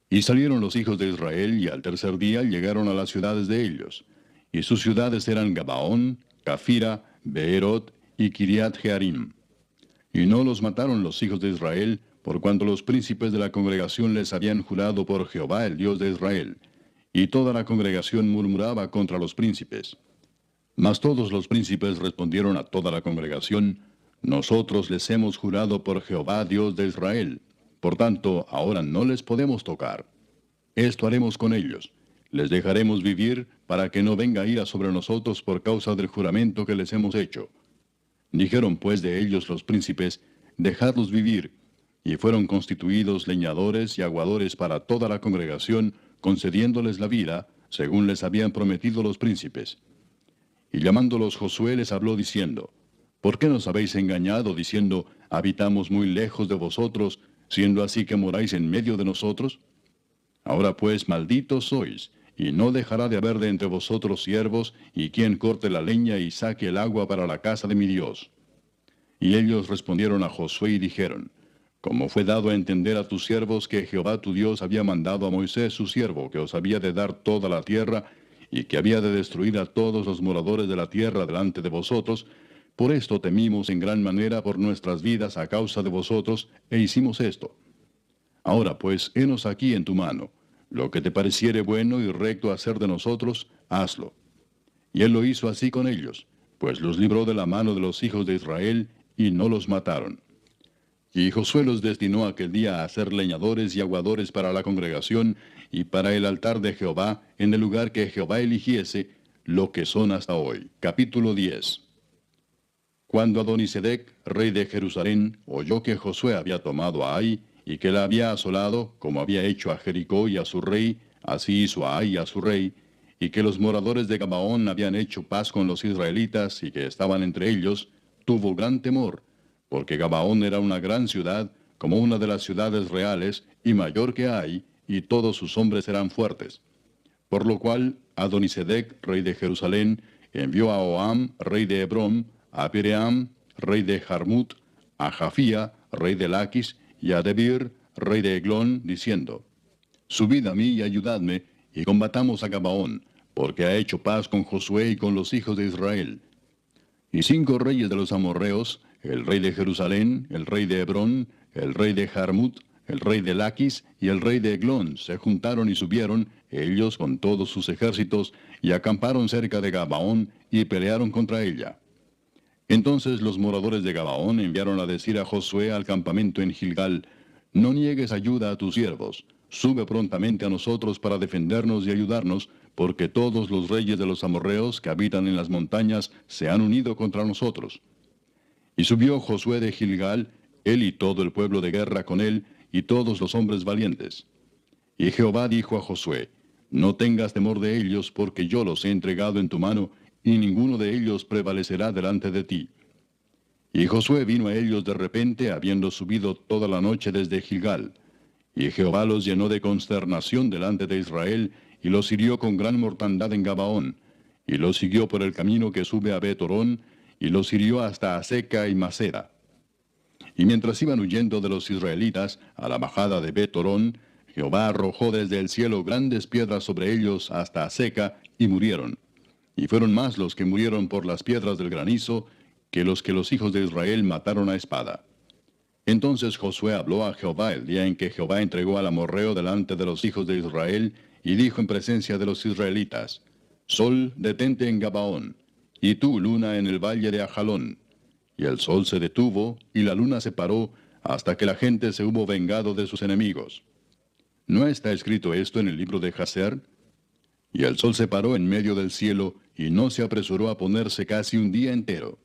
Y salieron los hijos de Israel, y al tercer día llegaron a las ciudades de ellos. Y sus ciudades eran Gabaón, Cafira, Beerot y Kiriat Jearim. Y no los mataron los hijos de Israel, por cuanto los príncipes de la congregación les habían jurado por Jehová el Dios de Israel. Y toda la congregación murmuraba contra los príncipes. Mas todos los príncipes respondieron a toda la congregación, nosotros les hemos jurado por Jehová Dios de Israel. Por tanto, ahora no les podemos tocar. Esto haremos con ellos. Les dejaremos vivir para que no venga ira sobre nosotros por causa del juramento que les hemos hecho. Dijeron pues de ellos los príncipes, dejadlos vivir, y fueron constituidos leñadores y aguadores para toda la congregación, concediéndoles la vida, según les habían prometido los príncipes. Y llamándolos Josué les habló diciendo, ¿por qué nos habéis engañado diciendo, habitamos muy lejos de vosotros, siendo así que moráis en medio de nosotros? Ahora pues malditos sois, y no dejará de haber de entre vosotros siervos, y quien corte la leña y saque el agua para la casa de mi Dios. Y ellos respondieron a Josué y dijeron, como fue dado a entender a tus siervos que Jehová tu Dios había mandado a Moisés su siervo, que os había de dar toda la tierra, y que había de destruir a todos los moradores de la tierra delante de vosotros, por esto temimos en gran manera por nuestras vidas a causa de vosotros, e hicimos esto. Ahora pues, henos aquí en tu mano. Lo que te pareciere bueno y recto hacer de nosotros, hazlo. Y él lo hizo así con ellos, pues los libró de la mano de los hijos de Israel, y no los mataron. Y Josué los destinó aquel día a ser leñadores y aguadores para la congregación, y para el altar de Jehová, en el lugar que Jehová eligiese, lo que son hasta hoy. Capítulo 10. Cuando Adonisedec, rey de Jerusalén, oyó que Josué había tomado a Ai, y que la había asolado, como había hecho a Jericó y a su rey, así hizo a Ai y a su rey, y que los moradores de Gabaón habían hecho paz con los israelitas, y que estaban entre ellos, tuvo gran temor, porque Gabaón era una gran ciudad, como una de las ciudades reales, y mayor que Ai, y todos sus hombres eran fuertes. Por lo cual Adonisedec, rey de Jerusalén, envió a Oam, rey de Hebrón, a Piream, rey de Jarmut, a Jafía, rey de Laquis, y a Debir, rey de Eglón, diciendo, subid a mí y ayudadme, y combatamos a Gabaón, porque ha hecho paz con Josué y con los hijos de Israel. Y 5 reyes de los amorreos, el rey de Jerusalén, el rey de Hebrón, el rey de Jarmut, el rey de Laquis y el rey de Eglón se juntaron y subieron, ellos con todos sus ejércitos, y acamparon cerca de Gabaón y pelearon contra ella. Entonces los moradores de Gabaón enviaron a decir a Josué al campamento en Gilgal, no niegues ayuda a tus siervos, sube prontamente a nosotros para defendernos y ayudarnos, porque todos los reyes de los amorreos que habitan en las montañas se han unido contra nosotros. Y subió Josué de Gilgal, él y todo el pueblo de guerra con él, y todos los hombres valientes. Y Jehová dijo a Josué, no tengas temor de ellos, porque yo los he entregado en tu mano, y ninguno de ellos prevalecerá delante de ti. Y Josué vino a ellos de repente, habiendo subido toda la noche desde Gilgal. Y Jehová los llenó de consternación delante de Israel, y los hirió con gran mortandad en Gabaón, y los siguió por el camino que sube a Bet-Orón, y los hirió hasta Aseca y Maceda. Y mientras iban huyendo de los israelitas a la bajada de Bet-Orón, Jehová arrojó desde el cielo grandes piedras sobre ellos hasta Aseca, y murieron. Y fueron más los que murieron por las piedras del granizo, que los hijos de Israel mataron a espada. Entonces Josué habló a Jehová el día en que Jehová entregó al amorreo delante de los hijos de Israel, y dijo en presencia de los israelitas, Sol, detente en Gabaón, y tú, luna, en el valle de Ajalón. Y el sol se detuvo, y la luna se paró, hasta que la gente se hubo vengado de sus enemigos. ¿No está escrito esto en el libro de Jaser? Y el sol se paró en medio del cielo, y no se apresuró a ponerse casi un día entero.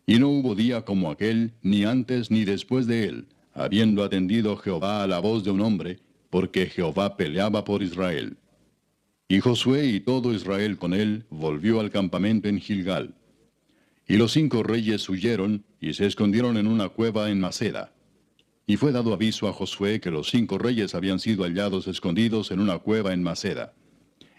Y no hubo día como aquel, ni antes ni después de él, habiendo atendido Jehová a la voz de un hombre, porque Jehová peleaba por Israel. Y Josué y todo Israel con él volvió al campamento en Gilgal. Y los 5 reyes huyeron, y se escondieron en una cueva en Maceda. Y fue dado aviso a Josué que los 5 reyes habían sido hallados escondidos en una cueva en Maceda.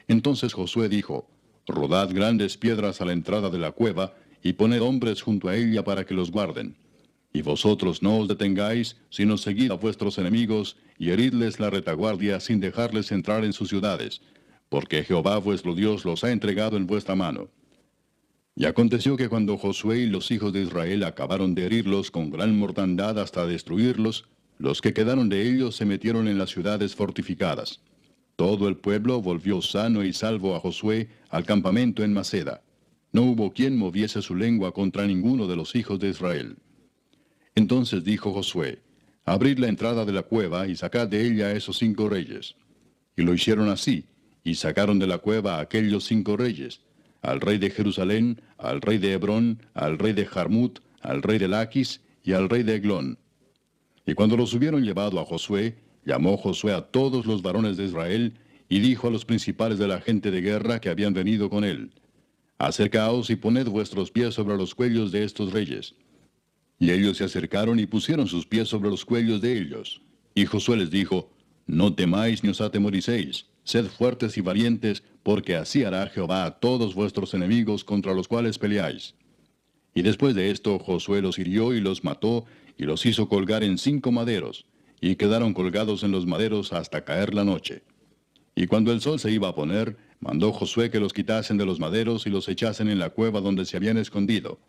Entonces Josué dijo, rodad grandes piedras a la entrada de la cueva, y poned hombres junto a ella para que los guarden. Y vosotros no os detengáis, sino seguid a vuestros enemigos, y heridles la retaguardia sin dejarles entrar en sus ciudades, porque Jehová vuestro Dios los ha entregado en vuestra mano. Y aconteció que cuando Josué y los hijos de Israel acabaron de herirlos con gran mortandad hasta destruirlos, los que quedaron de ellos se metieron en las ciudades fortificadas. Todo el pueblo volvió sano y salvo a Josué al campamento en Maceda. No hubo quien moviese su lengua contra ninguno de los hijos de Israel. Entonces dijo Josué, abrid la entrada de la cueva y sacad de ella a esos 5 reyes. Y lo hicieron así, y sacaron de la cueva a aquellos 5 reyes, al rey de Jerusalén, al rey de Hebrón, al rey de Jarmut, al rey de Laquis y al rey de Eglón. Y cuando los hubieron llevado a Josué, llamó Josué a todos los varones de Israel, y dijo a los principales de la gente de guerra que habían venido con él: Acercaos y poned vuestros pies sobre los cuellos de estos reyes. Y ellos se acercaron y pusieron sus pies sobre los cuellos de ellos. Y Josué les dijo: No temáis ni os atemoricéis, sed fuertes y valientes, porque así hará Jehová a todos vuestros enemigos contra los cuales peleáis. Y después de esto Josué los hirió y los mató, y los hizo colgar en 5 maderos, y quedaron colgados en los maderos hasta caer la noche. Y cuando el sol se iba a poner, mandó Josué que los quitasen de los maderos y los echasen en la cueva donde se habían escondido.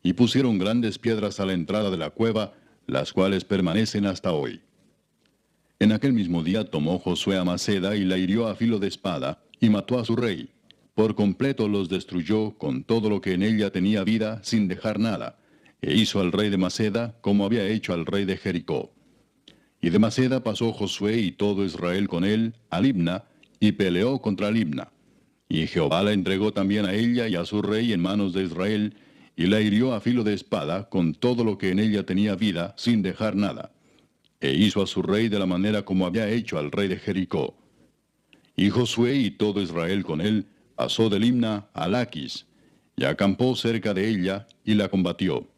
Y pusieron grandes piedras a la entrada de la cueva, las cuales permanecen hasta hoy. En aquel mismo día tomó Josué a Maceda y la hirió a filo de espada, y mató a su rey. Por completo los destruyó con todo lo que en ella tenía vida, sin dejar nada, e hizo al rey de Maceda como había hecho al rey de Jericó. Y de Maceda pasó Josué y todo Israel con él a Libna, y peleó contra Libna. Y Jehová la entregó también a ella y a su rey en manos de Israel, y la hirió a filo de espada con todo lo que en ella tenía vida, sin dejar nada. E hizo a su rey de la manera como había hecho al rey de Jericó. Y Josué y todo Israel con él pasó de Libna a Laquis, y acampó cerca de ella, y la combatió.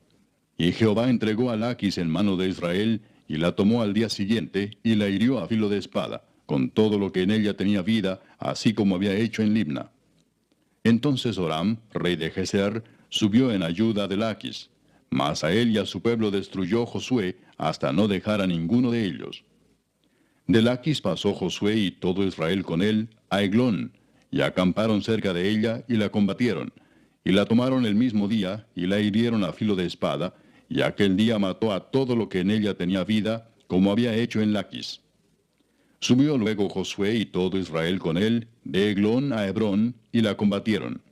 Y Jehová entregó a Laquis en mano de Israel, y la tomó al día siguiente, y la hirió a filo de espada, con todo lo que en ella tenía vida, así como había hecho en Libna. Entonces Horam, rey de Geser, subió en ayuda de Laquis, mas a él y a su pueblo destruyó Josué, hasta no dejar a ninguno de ellos. De Laquis pasó Josué y todo Israel con él a Eglón, y acamparon cerca de ella, y la combatieron, y la tomaron el mismo día, y la hirieron a filo de espada, y aquel día mató a todo lo que en ella tenía vida, como había hecho en Laquis. Subió luego Josué y todo Israel con él, de Eglón a Hebrón, y la combatieron.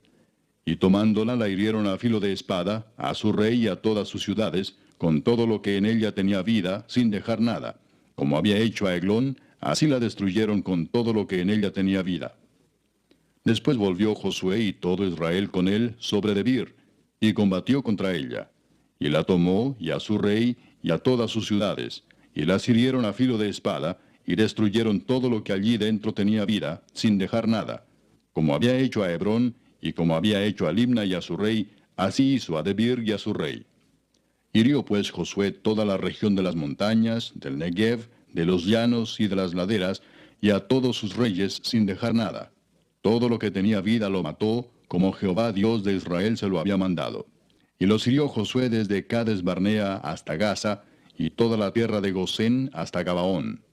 Y tomándola la hirieron a filo de espada, a su rey y a todas sus ciudades, con todo lo que en ella tenía vida, sin dejar nada. Como había hecho a Eglón, así la destruyeron con todo lo que en ella tenía vida. Después volvió Josué y todo Israel con él sobre Debir, y combatió contra ella. Y la tomó, y a su rey, y a todas sus ciudades, y las hirieron a filo de espada, y destruyeron todo lo que allí dentro tenía vida, sin dejar nada. Como había hecho a Hebrón, y como había hecho a Libna y a su rey, así hizo a Debir y a su rey. Hirió pues Josué toda la región de las montañas, del Negev, de los llanos y de las laderas, y a todos sus reyes sin dejar nada. Todo lo que tenía vida lo mató, como Jehová Dios de Israel se lo había mandado. Y los hirió Josué desde Cades Barnea hasta Gaza, y toda la tierra de Gosén hasta Gabaón.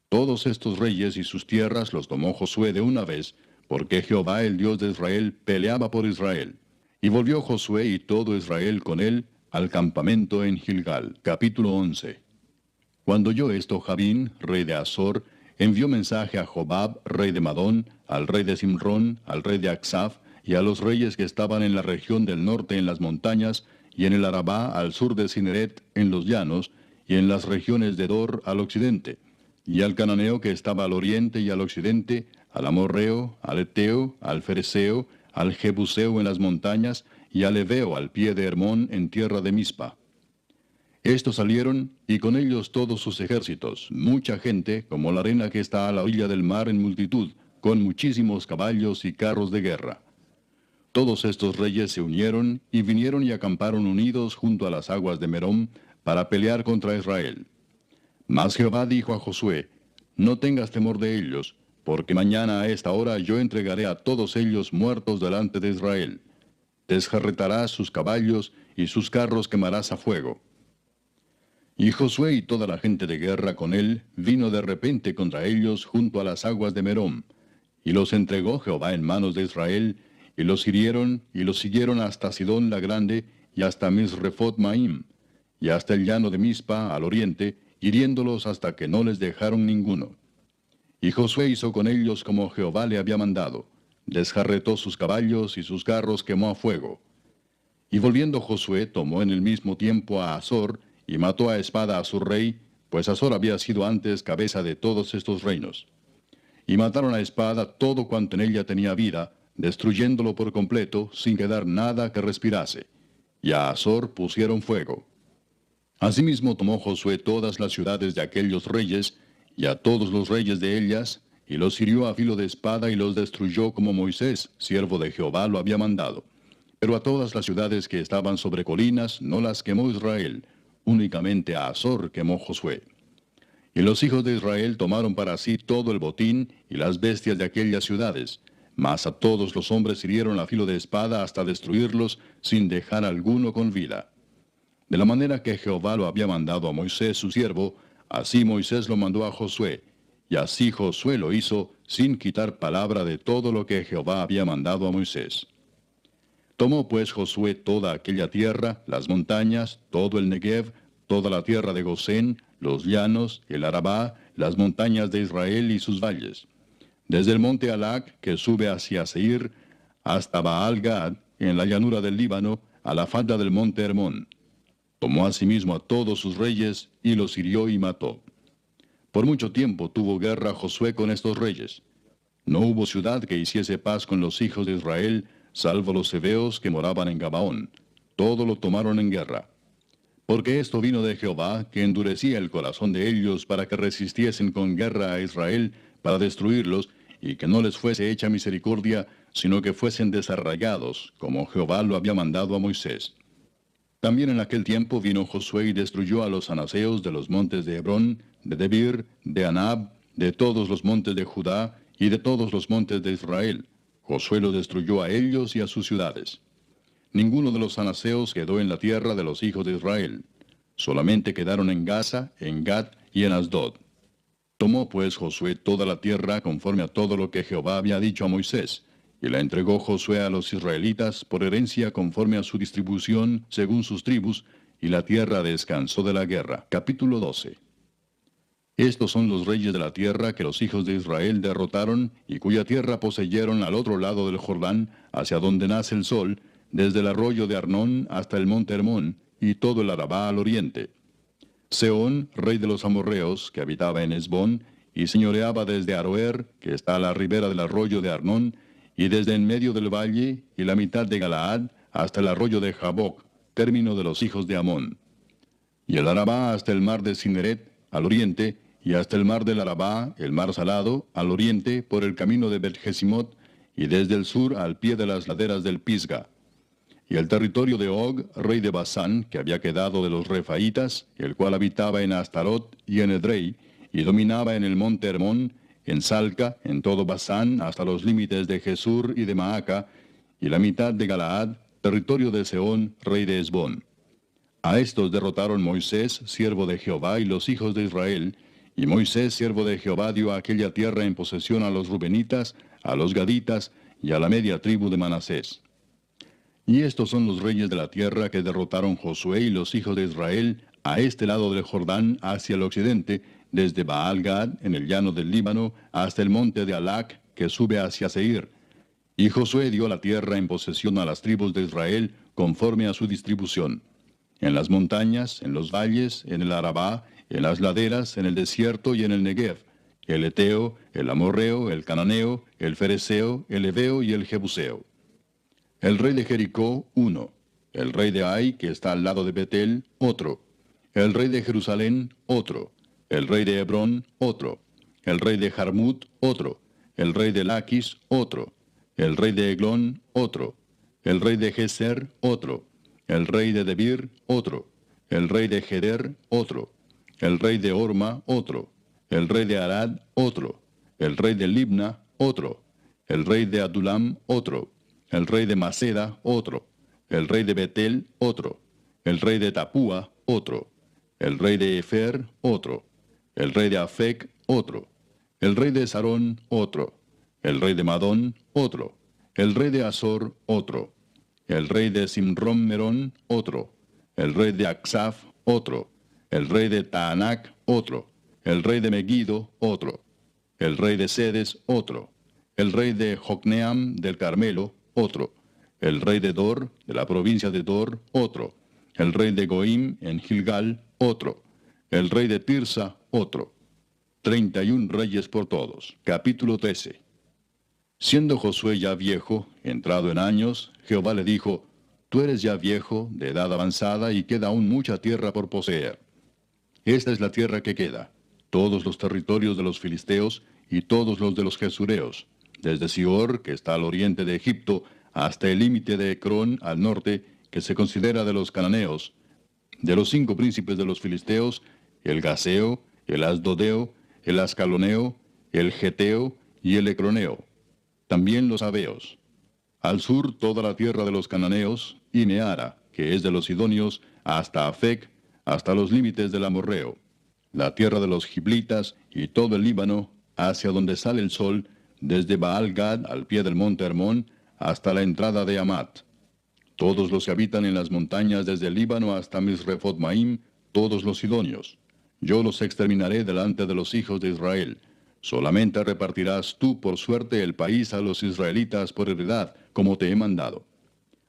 Todos estos reyes y sus tierras los tomó Josué de una vez, porque Jehová el Dios de Israel peleaba por Israel. Y volvió Josué y todo Israel con él al campamento en Gilgal. Capítulo 11. Cuando oyó esto Jabín, rey de Azor, envió mensaje a Jobab, rey de Madón, al rey de Simrón, al rey de Aksaf, y a los reyes que estaban en la región del norte en las montañas, y en el Arabá al sur de Cineret en los llanos, y en las regiones de Dor al occidente, y al cananeo que estaba al oriente y al occidente, al amorreo, al eteo, al fereceo, al jebuseo en las montañas, y al heveo al pie de Hermón en tierra de Mispa. Estos salieron, y con ellos todos sus ejércitos, mucha gente, como la arena que está a la orilla del mar en multitud, con muchísimos caballos y carros de guerra. Todos estos reyes se unieron, y vinieron y acamparon unidos junto a las aguas de Merom, para pelear contra Israel. Mas Jehová dijo a Josué: No tengas temor de ellos, porque mañana a esta hora yo entregaré a todos ellos muertos delante de Israel. Desjarretarás sus caballos, y sus carros quemarás a fuego. Y Josué y toda la gente de guerra con él vino de repente contra ellos junto a las aguas de Merom, y los entregó Jehová en manos de Israel, y los hirieron, y los siguieron hasta Sidón la grande, y hasta Misrefot Maim, y hasta el llano de Mispa al oriente, hiriéndolos hasta que no les dejaron ninguno. Y Josué hizo con ellos como Jehová le había mandado, desjarretó sus caballos y sus carros quemó a fuego. Y volviendo Josué tomó en el mismo tiempo a Azor, y mató a espada a su rey, pues Azor había sido antes cabeza de todos estos reinos. Y mataron a espada todo cuanto en ella tenía vida, destruyéndolo por completo, sin quedar nada que respirase. Y a Azor pusieron fuego. Asimismo tomó Josué todas las ciudades de aquellos reyes, y a todos los reyes de ellas, y los hirió a filo de espada y los destruyó como Moisés, siervo de Jehová, lo había mandado. Pero a todas las ciudades que estaban sobre colinas no las quemó Israel, únicamente a Azor quemó Josué. Y los hijos de Israel tomaron para sí todo el botín y las bestias de aquellas ciudades, mas a todos los hombres hirieron a filo de espada hasta destruirlos, sin dejar alguno con vida. De la manera que Jehová lo había mandado a Moisés su siervo, así Moisés lo mandó a Josué, y así Josué lo hizo, sin quitar palabra de todo lo que Jehová había mandado a Moisés. Tomó pues Josué toda aquella tierra, las montañas, todo el Negev, toda la tierra de Gosén, los llanos, el Arabá, las montañas de Israel y sus valles. Desde el monte Alac, que sube hacia Seir, hasta Baal-Gad, en la llanura del Líbano, a la falda del monte Hermón. Tomó asimismo a todos sus reyes, y los hirió y mató. Por mucho tiempo tuvo guerra Josué con estos reyes. No hubo ciudad que hiciese paz con los hijos de Israel, salvo los heveos que moraban en Gabaón. Todo lo tomaron en guerra. Porque esto vino de Jehová, que endurecía el corazón de ellos para que resistiesen con guerra a Israel, para destruirlos, y que no les fuese hecha misericordia, sino que fuesen desarraigados, como Jehová lo había mandado a Moisés. También en aquel tiempo vino Josué y destruyó a los anaseos de los montes de Hebrón, de Debir, de Anab, de todos los montes de Judá, y de todos los montes de Israel. Josué los destruyó a ellos y a sus ciudades. Ninguno de los anaseos quedó en la tierra de los hijos de Israel. Solamente quedaron en Gaza, en Gat y en Asdod. Tomó pues Josué toda la tierra conforme a todo lo que Jehová había dicho a Moisés, y la entregó Josué a los israelitas por herencia conforme a su distribución según sus tribus, y la tierra descansó de la guerra. Capítulo 12. Estos son los reyes de la tierra que los hijos de Israel derrotaron, y cuya tierra poseyeron al otro lado del Jordán, hacia donde nace el sol, desde el arroyo de Arnón hasta el monte Hermón, y todo el Arabá al oriente. Sehón, rey de los amorreos, que habitaba en Hesbón, y señoreaba desde Aroer, que está a la ribera del arroyo de Arnón, y desde en medio del valle, y la mitad de Galaad, hasta el arroyo de Jaboc, término de los hijos de Amón. Y el Arabá hasta el mar de Cineret, al oriente, y hasta el mar del Arabá, el mar salado, al oriente, por el camino de Bet-Jesimot, y desde el sur al pie de las laderas del Pisga. Y el territorio de Og, rey de Basán, que había quedado de los Refaitas, el cual habitaba en Astarot y en Edrei, y dominaba en el monte Hermón, en Salca, en todo Basán, hasta los límites de Jesur y de Maaca, y la mitad de Galaad, territorio de Sehón, rey de Hesbón. A estos derrotaron Moisés, siervo de Jehová, y los hijos de Israel, y Moisés, siervo de Jehová, dio aquella tierra en posesión a los rubenitas, a los gaditas, y a la media tribu de Manasés. Y estos son los reyes de la tierra que derrotaron Josué y los hijos de Israel a este lado del Jordán hacia el occidente, desde Baal-Gad, en el llano del Líbano, hasta el monte de Alac, que sube hacia Seir. Y Josué dio la tierra en posesión a las tribus de Israel, conforme a su distribución. En las montañas, en los valles, en el Arabá, en las laderas, en el desierto y en el Negev, el Eteo, el Amorreo, el Cananeo, el Fereceo, el Heveo y el Jebuseo. El rey de Jericó, uno. El rey de Ai, que está al lado de Betel, otro. El rey de Jerusalén, otro. El rey de Hebrón, otro. El rey de Jarmut, otro. El rey de Laquis, otro. El rey de Eglón, otro. El rey de Geser, otro. El rey de Debir, otro. El rey de Geder, otro. El rey de Orma, otro. El rey de Arad, otro. El rey de Libna, otro. El rey de Adulam, otro. El rey de Maceda, otro. El rey de Betel, otro. El rey de Tapúa, otro. El rey de Efer, otro. El rey de Afec, otro. El rey de Sarón, otro. El rey de Madón, otro. El rey de Azor, otro. El rey de Simrón-Merón, otro. El rey de Aksaf, otro. El rey de Taanac, otro. El rey de Megiddo, otro. El rey de Sedes, otro. El rey de Jocneam del Carmelo, otro. El rey de Dor, de la provincia de Dor, otro. El rey de Goim en Gilgal, otro. El rey de Tirsa, otro. 31 reyes por todos. Capítulo 13. Siendo Josué ya viejo, entrado en años, Jehová le dijo, Tú eres ya viejo, de edad avanzada, y queda aún mucha tierra por poseer. Esta es la tierra que queda, todos los territorios de los filisteos y todos los de los jesureos, desde Sior, que está al oriente de Egipto, hasta el límite de Ecrón al norte, que se considera de los cananeos, de los 5 príncipes de los filisteos, el Gaseo, el Asdodeo, el Ascaloneo, el Geteo y el Ecroneo, también los Abeos. Al sur toda la tierra de los cananeos, y Meara, que es de los sidonios, hasta Afec, hasta los límites del amorreo, la tierra de los giblitas y todo el Líbano, hacia donde sale el sol, desde Baal-Gad al pie del monte Hermón, hasta la entrada de Amat. Todos los que habitan en las montañas desde el Líbano hasta Misrefot-Maim, todos los sidonios. Yo los exterminaré delante de los hijos de Israel. Solamente repartirás tú por suerte el país a los israelitas por heredad, como te he mandado.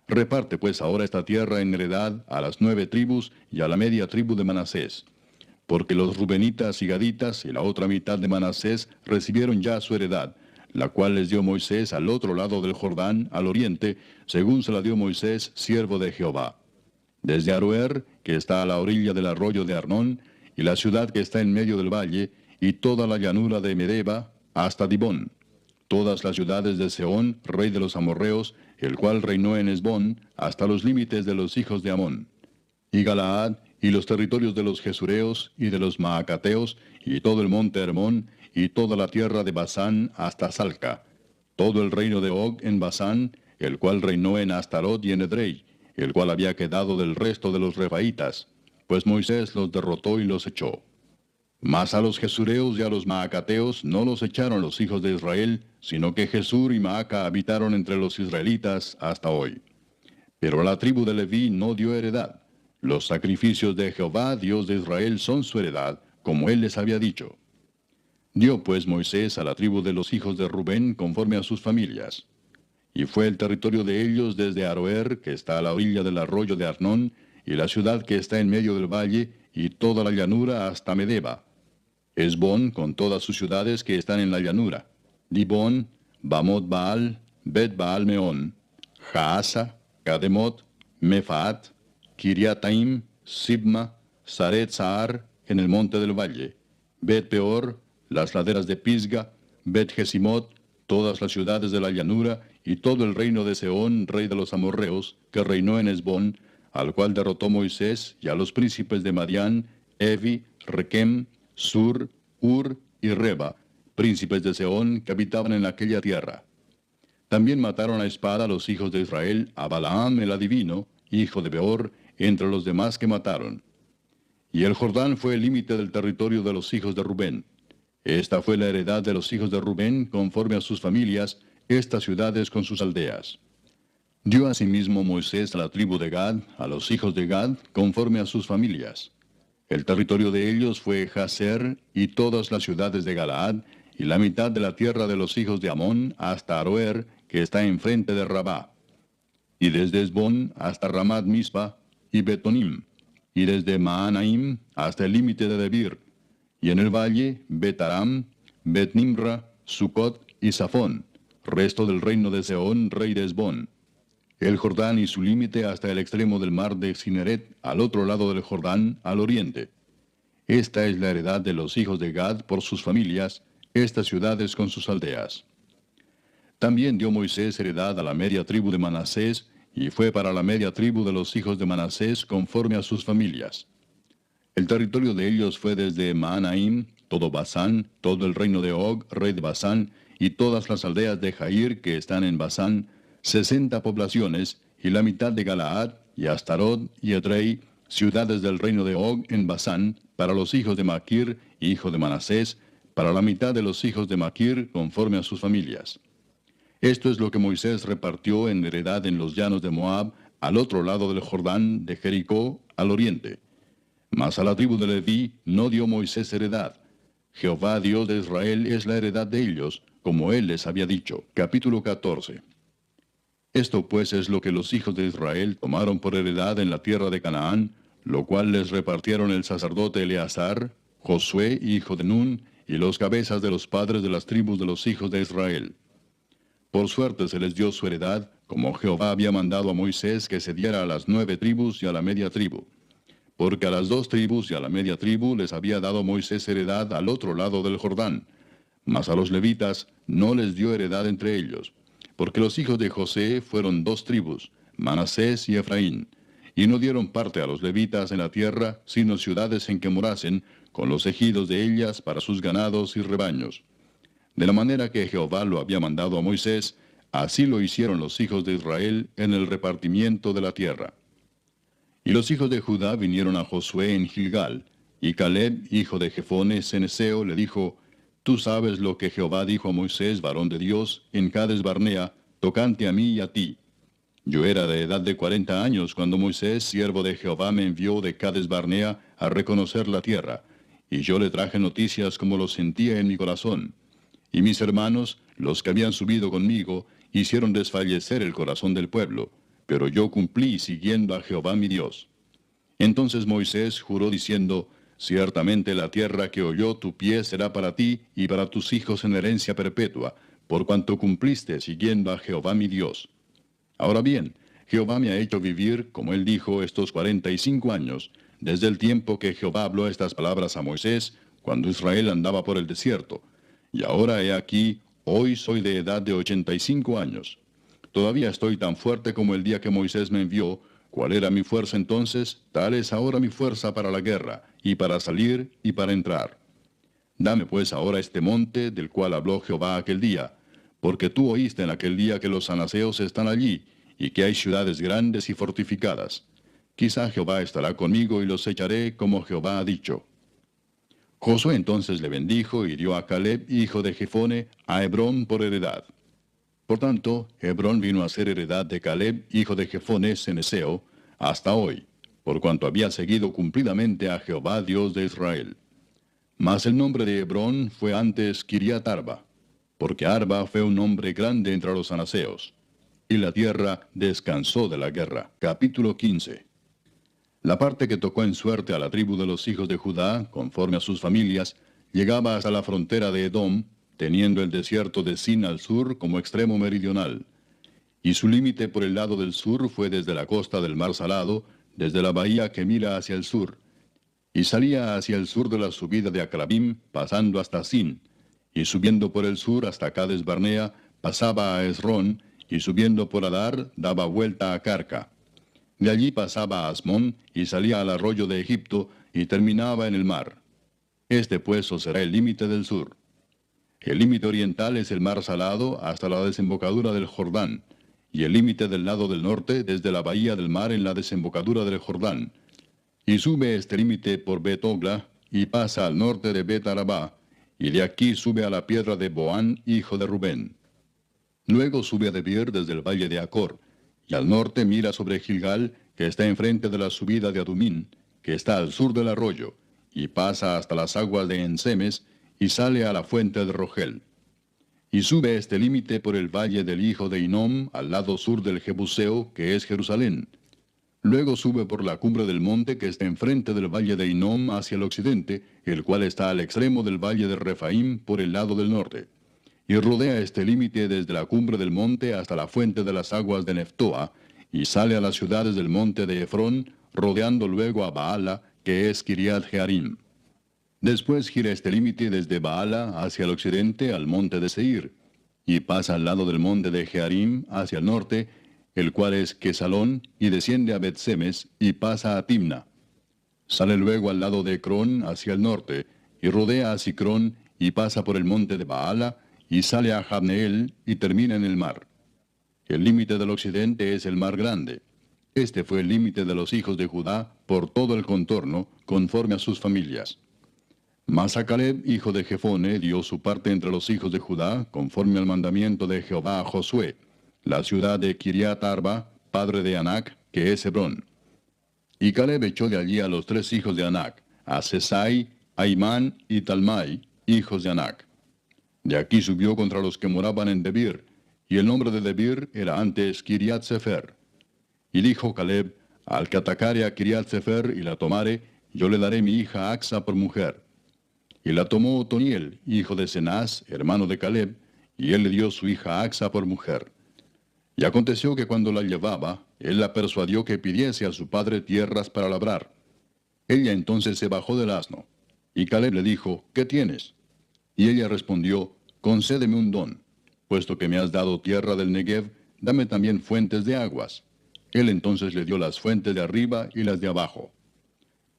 Reparte pues ahora esta tierra en heredad a las 9 tribus y a la media tribu de Manasés. Porque los rubenitas y gaditas y la otra mitad de Manasés recibieron ya su heredad, la cual les dio Moisés al otro lado del Jordán, al oriente, según se la dio Moisés, siervo de Jehová. Desde Aroer, que está a la orilla del arroyo de Arnón, y la ciudad que está en medio del valle, y toda la llanura de Medeba, hasta Dibón. Todas las ciudades de Sehón, rey de los amorreos, el cual reinó en Hesbón, hasta los límites de los hijos de Amón. Y Galaad, y los territorios de los Jesureos, y de los Maacateos, y todo el monte Hermón, y toda la tierra de Basán hasta Salca, todo el reino de Og en Basán, el cual reinó en Astarot y en Edrei, el cual había quedado del resto de los Refaitas, pues Moisés los derrotó y los echó. Mas a los Jesureos y a los Maacateos no los echaron los hijos de Israel, sino que Jesur y Maaca habitaron entre los israelitas hasta hoy. Pero a la tribu de Leví no dio heredad. Los sacrificios de Jehová, Dios de Israel, son su heredad, como él les había dicho. Dio pues Moisés a la tribu de los hijos de Rubén conforme a sus familias. Y fue el territorio de ellos desde Aroer, que está a la orilla del arroyo de Arnón, y la ciudad que está en medio del valle, y toda la llanura hasta Medeba. Hesbón, con todas sus ciudades que están en la llanura. Dibón, Bamot Baal, Bet Baal Meón, Jaasa, Kademot, Mefaat, Kiriataim, Sibma, Saret Sahar, en el monte del valle. Bet Peor, las laderas de Pisga, Bet Jesimot, todas las ciudades de la llanura, y todo el reino de Sehón, rey de los amorreos, que reinó en Hesbón, al cual derrotó Moisés, y a los príncipes de Madián, Evi, Requem, Sur, Ur y Reba, príncipes de Sehón, que habitaban en aquella tierra. También mataron a espada a los hijos de Israel, a Balaam el adivino, hijo de Beor, entre los demás que mataron. Y el Jordán fue el límite del territorio de los hijos de Rubén. Esta fue la heredad de los hijos de Rubén, conforme a sus familias, estas ciudades con sus aldeas. Dio asimismo Moisés a la tribu de Gad, a los hijos de Gad, conforme a sus familias. El territorio de ellos fue Jazer y todas las ciudades de Galaad, y la mitad de la tierra de los hijos de Amón hasta Aroer, que está enfrente de Rabá. Y desde Hesbón hasta Ramat Mispa y Betonim, y desde Maanaim hasta el límite de Debir, y en el valle Bet-Aram, Bet-Nimra, Sucot y Safón, resto del reino de Sehón, rey de Hesbón. El Jordán y su límite hasta el extremo del mar de Cineret, al otro lado del Jordán, al oriente. Esta es la heredad de los hijos de Gad por sus familias, estas ciudades con sus aldeas. También dio Moisés heredad a la media tribu de Manasés, y fue para la media tribu de los hijos de Manasés conforme a sus familias. El territorio de ellos fue desde Maanaim, todo Basán, todo el reino de Og, rey de Basán, y todas las aldeas de Jair que están en Basán, 60 poblaciones, y la mitad de Galaad, y Astarot, y Edrei, ciudades del reino de Og en Basán, para los hijos de Maquir, hijo de Manasés, para la mitad de los hijos de Maquir, conforme a sus familias. Esto es lo que Moisés repartió en heredad en los llanos de Moab, al otro lado del Jordán, de Jericó, al oriente. Mas a la tribu de Leví no dio Moisés heredad. Jehová Dios de Israel es la heredad de ellos, como él les había dicho. Capítulo 14. Esto pues es lo que los hijos de Israel tomaron por heredad en la tierra de Canaán, lo cual les repartieron el sacerdote Eleazar, Josué, hijo de Nun, y los cabezas de los padres de las tribus de los hijos de Israel. Por suerte se les dio su heredad, como Jehová había mandado a Moisés que se diera a las 9 tribus y a la media tribu. Porque a las 2 tribus y a la media tribu les había dado Moisés heredad al otro lado del Jordán. Mas a los levitas no les dio heredad entre ellos, porque los hijos de José fueron 2 tribus, Manasés y Efraín, y no dieron parte a los levitas en la tierra, sino ciudades en que morasen, con los ejidos de ellas para sus ganados y rebaños. De la manera que Jehová lo había mandado a Moisés, así lo hicieron los hijos de Israel en el repartimiento de la tierra. Y los hijos de Judá vinieron a Josué en Gilgal, y Caleb, hijo de Jefone ceneseo, le dijo: Tú sabes lo que Jehová dijo a Moisés, varón de Dios, en Cades Barnea, tocante a mí y a ti. Yo era de edad de 40 años cuando Moisés, siervo de Jehová, me envió de Cades Barnea a reconocer la tierra, y yo le traje noticias como lo sentía en mi corazón. Y mis hermanos, los que habían subido conmigo, hicieron desfallecer el corazón del pueblo, pero yo cumplí siguiendo a Jehová mi Dios. Entonces Moisés juró diciendo: Ciertamente la tierra que oyó tu pie será para ti y para tus hijos en herencia perpetua, por cuanto cumpliste siguiendo a Jehová mi Dios. Ahora bien, Jehová me ha hecho vivir, como él dijo, estos 45 años, desde el tiempo que Jehová habló estas palabras a Moisés, cuando Israel andaba por el desierto. Y ahora he aquí, hoy soy de edad de 85 años. Todavía estoy tan fuerte como el día que Moisés me envió. ¿Cuál era mi fuerza entonces? Tal es ahora mi fuerza para la guerra, y para salir, y para entrar. Dame pues ahora este monte, del cual habló Jehová aquel día, porque tú oíste en aquel día que los anaseos están allí, y que hay ciudades grandes y fortificadas. Quizá Jehová estará conmigo y los echaré como Jehová ha dicho. Josué entonces le bendijo y dio a Caleb, hijo de Jefone, a Hebrón por heredad. Por tanto, Hebrón vino a ser heredad de Caleb, hijo de Jefone ceneseo, hasta hoy, por cuanto había seguido cumplidamente a Jehová Dios de Israel. Mas el nombre de Hebrón fue antes Kiriat Arba, porque Arba fue un hombre grande entre los anaseos. Y la tierra descansó de la guerra. Capítulo 15. La parte que tocó en suerte a la tribu de los hijos de Judá, conforme a sus familias, llegaba hasta la frontera de Edom, teniendo el desierto de Sin al sur como extremo meridional. Y su límite por el lado del sur fue desde la costa del mar Salado, desde la bahía que mira hacia el sur. Y salía hacia el sur de la subida de Acrabim, pasando hasta Sin, y subiendo por el sur hasta Cades Barnea, pasaba a Esrón, y subiendo por Adar, daba vuelta a Carca. De allí pasaba a Asmón, y salía al arroyo de Egipto, y terminaba en el mar. Este pues será el límite del sur. El límite oriental es el mar Salado hasta la desembocadura del Jordán, y el límite del lado del norte desde la bahía del mar en la desembocadura del Jordán. Y sube este límite por Bet-Ogla, y pasa al norte de Bet-Arabá, y de aquí sube a la piedra de Boán, hijo de Rubén. Luego sube a Debir desde el valle de Acor, y al norte mira sobre Gilgal, que está enfrente de la subida de Adumín, que está al sur del arroyo, y pasa hasta las aguas de Ensemes, y sale a la fuente de Rogel. Y sube este límite por el valle del hijo de Hinnom, al lado sur del Jebuseo, que es Jerusalén. Luego sube por la cumbre del monte que está enfrente del valle de Hinnom hacia el occidente, el cual está al extremo del valle de Refaim por el lado del norte. Y rodea este límite desde la cumbre del monte hasta la fuente de las aguas de Neftoa, y sale a las ciudades del monte de Efrón, rodeando luego a Baala, que es Kiriat Jearim. Después gira este límite desde Baala hacia el occidente al monte de Seir, y pasa al lado del monte de Jearim hacia el norte, el cual es Quesalón, y desciende a Bet-Semes, y pasa a Timna. Sale luego al lado de Ecrón hacia el norte, y rodea a Sicrón, y pasa por el monte de Baala, y sale a Jabneel, y termina en el mar. El límite del occidente es el mar grande. Este fue el límite de los hijos de Judá por todo el contorno, conforme a sus familias. Mas a Caleb, hijo de Jefone, dio su parte entre los hijos de Judá, conforme al mandamiento de Jehová a Josué, la ciudad de Kiriat Arba, padre de Anac, que es Hebrón. Y Caleb echó de allí a los 3 hijos de Anac, a Sesai, Aimán y Talmai, hijos de Anac. De aquí subió contra los que moraban en Debir, y el nombre de Debir era antes Kiriat Sefer. Y dijo Caleb: al que atacare a Kiriat Sefer y la tomare, yo le daré mi hija Axa por mujer. Y la tomó Otoniel, hijo de Cenaz, hermano de Caleb, y él le dio su hija Axa por mujer. Y aconteció que cuando la llevaba, él la persuadió que pidiese a su padre tierras para labrar. Ella entonces se bajó del asno, y Caleb le dijo, ¿qué tienes? Y ella respondió, concédeme un don, puesto que me has dado tierra del Negev, dame también fuentes de aguas. Él entonces le dio las fuentes de arriba y las de abajo.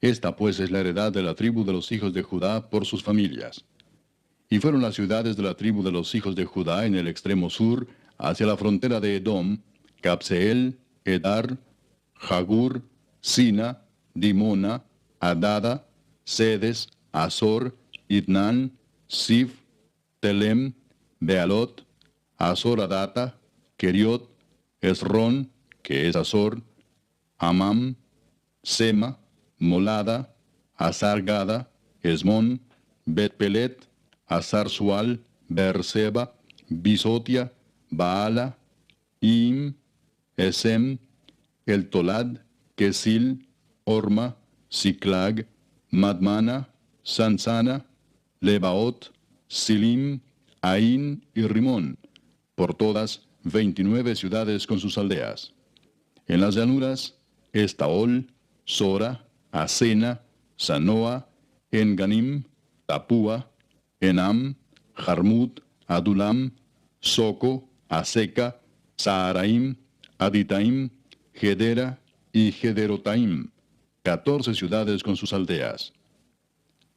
Esta pues es la heredad de la tribu de los hijos de Judá por sus familias. Y fueron las ciudades de la tribu de los hijos de Judá en el extremo sur, hacia la frontera de Edom, Cabseel, Edar, Jagur, Sina, Dimona, Adada, Sedes, Azor, Itnan, Sif, Telem, Bealot, Azor Adata, Keriot, Esrón, que es Azor, Amam, Sema, Molada, Azar-Gada, Esmón, Bet-Pelet, Azar-Sual, Beerseba, Bisotia, Baala, Im, Esem, El Tolad, Kesil, Orma, Siclag, Madmana, Sansana, Lebaot, Silim, Ain y Rimón, por todas 29 ciudades con sus aldeas. En las llanuras, Estaol, Sora, Asena, Sanoa, Enganim, Tapúa, Enam, Jarmut, Adulam, Soco, Aseca, Saharaim, Aditaim, Gedera y Gederotaim, 14 ciudades con sus aldeas.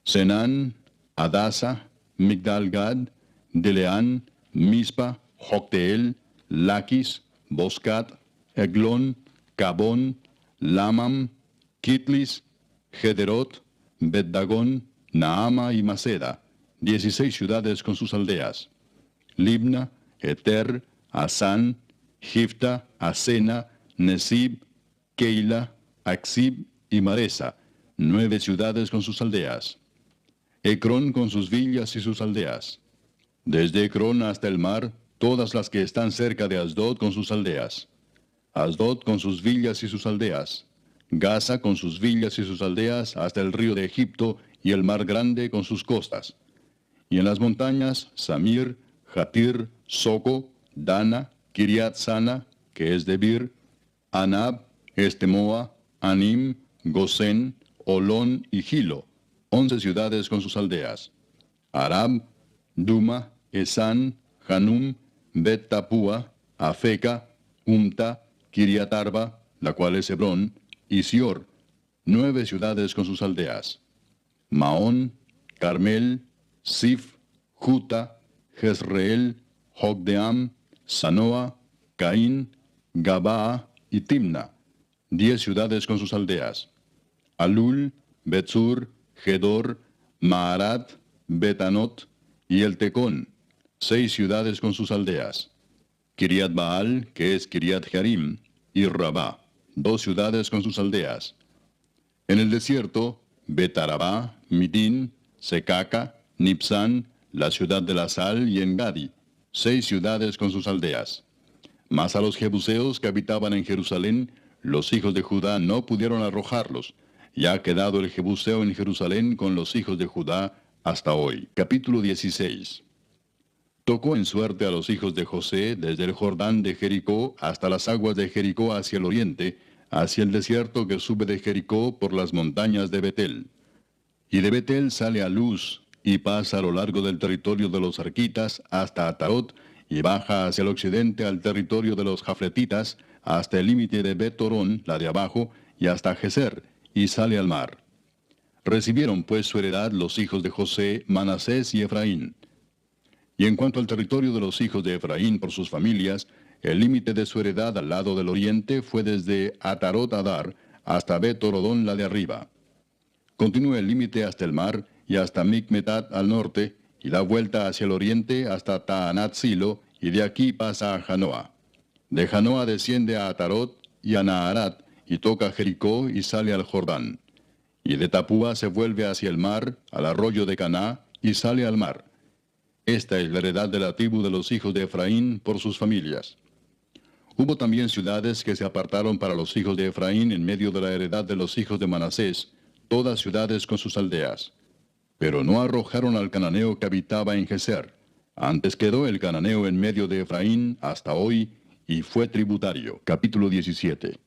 Senán, Adasa, Migdal-Gad, Deleán, Mispa, Jocteel, Laquis, Boscat, Eglón, Cabón, Lamam, Kitlis, Gederot, Bet-Dagón, Naama y Maceda, 16 ciudades con sus aldeas. Libna, Eter, Asán, Gifta, Asena, Nesib, Keila, Axib y Maresa, 9 ciudades con sus aldeas. Ecrón con sus villas y sus aldeas. Desde Ecrón hasta el mar, todas las que están cerca de Asdod con sus aldeas. Asdod con sus villas y sus aldeas. Gaza con sus villas y sus aldeas hasta el río de Egipto y el mar grande con sus costas. Y en las montañas, Samir, Jatir, Soco, Dana, Kiriat Sana, que es Debir, Anab, Estemoa, Anim, Gosén, Olón y Gilo, 11 ciudades con sus aldeas. Arab, Duma, Esán, Hanum, Bet Tapúa, Afeca, Umta, Kiriat Arba, la cual es Hebrón, y Sior, 9 ciudades con sus aldeas. Maón, Carmel, Sif, Juta, Jezreel, Jogdeam, Sanoa, Caín, Gabaa y Timna, 10 ciudades con sus aldeas. Alul, Betzur, Gedor, Maarat, Betanot y El Tecón, 6 ciudades con sus aldeas. Kiriat Baal, que es Kiriat Jearim, y Rabá, 2 ciudades con sus aldeas. En el desierto, Betarabá, Midín, Secaca, Nipsán, la ciudad de la sal y Engadi, 6 ciudades con sus aldeas. Mas a los jebuseos que habitaban en Jerusalén, los hijos de Judá no pudieron arrojarlos, y ha quedado el jebuseo en Jerusalén con los hijos de Judá hasta hoy. Capítulo 16. Tocó en suerte a los hijos de José desde el Jordán de Jericó hasta las aguas de Jericó hacia el oriente, hacia el desierto que sube de Jericó por las montañas de Betel. Y de Betel sale a Luz, y pasa a lo largo del territorio de los arquitas hasta Atarot, y baja hacia el occidente al territorio de los jafletitas, hasta el límite de Bet-Torón, la de abajo, y hasta Geser, y sale al mar. Recibieron pues su heredad los hijos de José, Manasés y Efraín. Y en cuanto al territorio de los hijos de Efraín por sus familias, el límite de su heredad al lado del oriente fue desde Atarot Adar hasta Bet-Torodón, la de arriba. Continúa el límite hasta el mar y hasta Micmetat al norte, y da vuelta hacia el oriente hasta Taanat Silo, y de aquí pasa a Janoa. De Janoa desciende a Atarot y a Naharat, y toca Jericó y sale al Jordán. Y de Tapúa se vuelve hacia el mar, al arroyo de Caná, y sale al mar. Esta es la heredad de la tribu de los hijos de Efraín por sus familias. Hubo también ciudades que se apartaron para los hijos de Efraín en medio de la heredad de los hijos de Manasés, todas ciudades con sus aldeas. Pero no arrojaron al cananeo que habitaba en Geser, Antes quedó el cananeo en medio de Efraín hasta hoy, y fue tributario. Capítulo 17.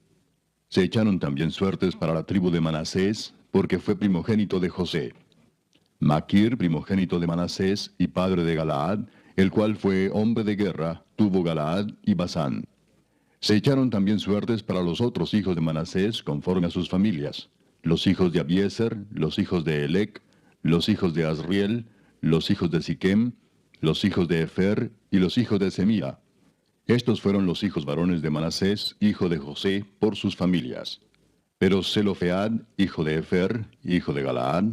Se echaron también suertes para la tribu de Manasés, porque fue primogénito de José. Maquir, primogénito de Manasés y padre de Galaad, el cual fue hombre de guerra, tuvo Galaad y Basán. Se echaron también suertes para los otros hijos de Manasés conforme a sus familias, los hijos de Abiezer, los hijos de Elec, los hijos de Asriel, los hijos de Siquem, los hijos de Efer y los hijos de Semía. Estos fueron los hijos varones de Manasés, hijo de José, por sus familias. Pero Zelofead, hijo de Efer, hijo de Galaad,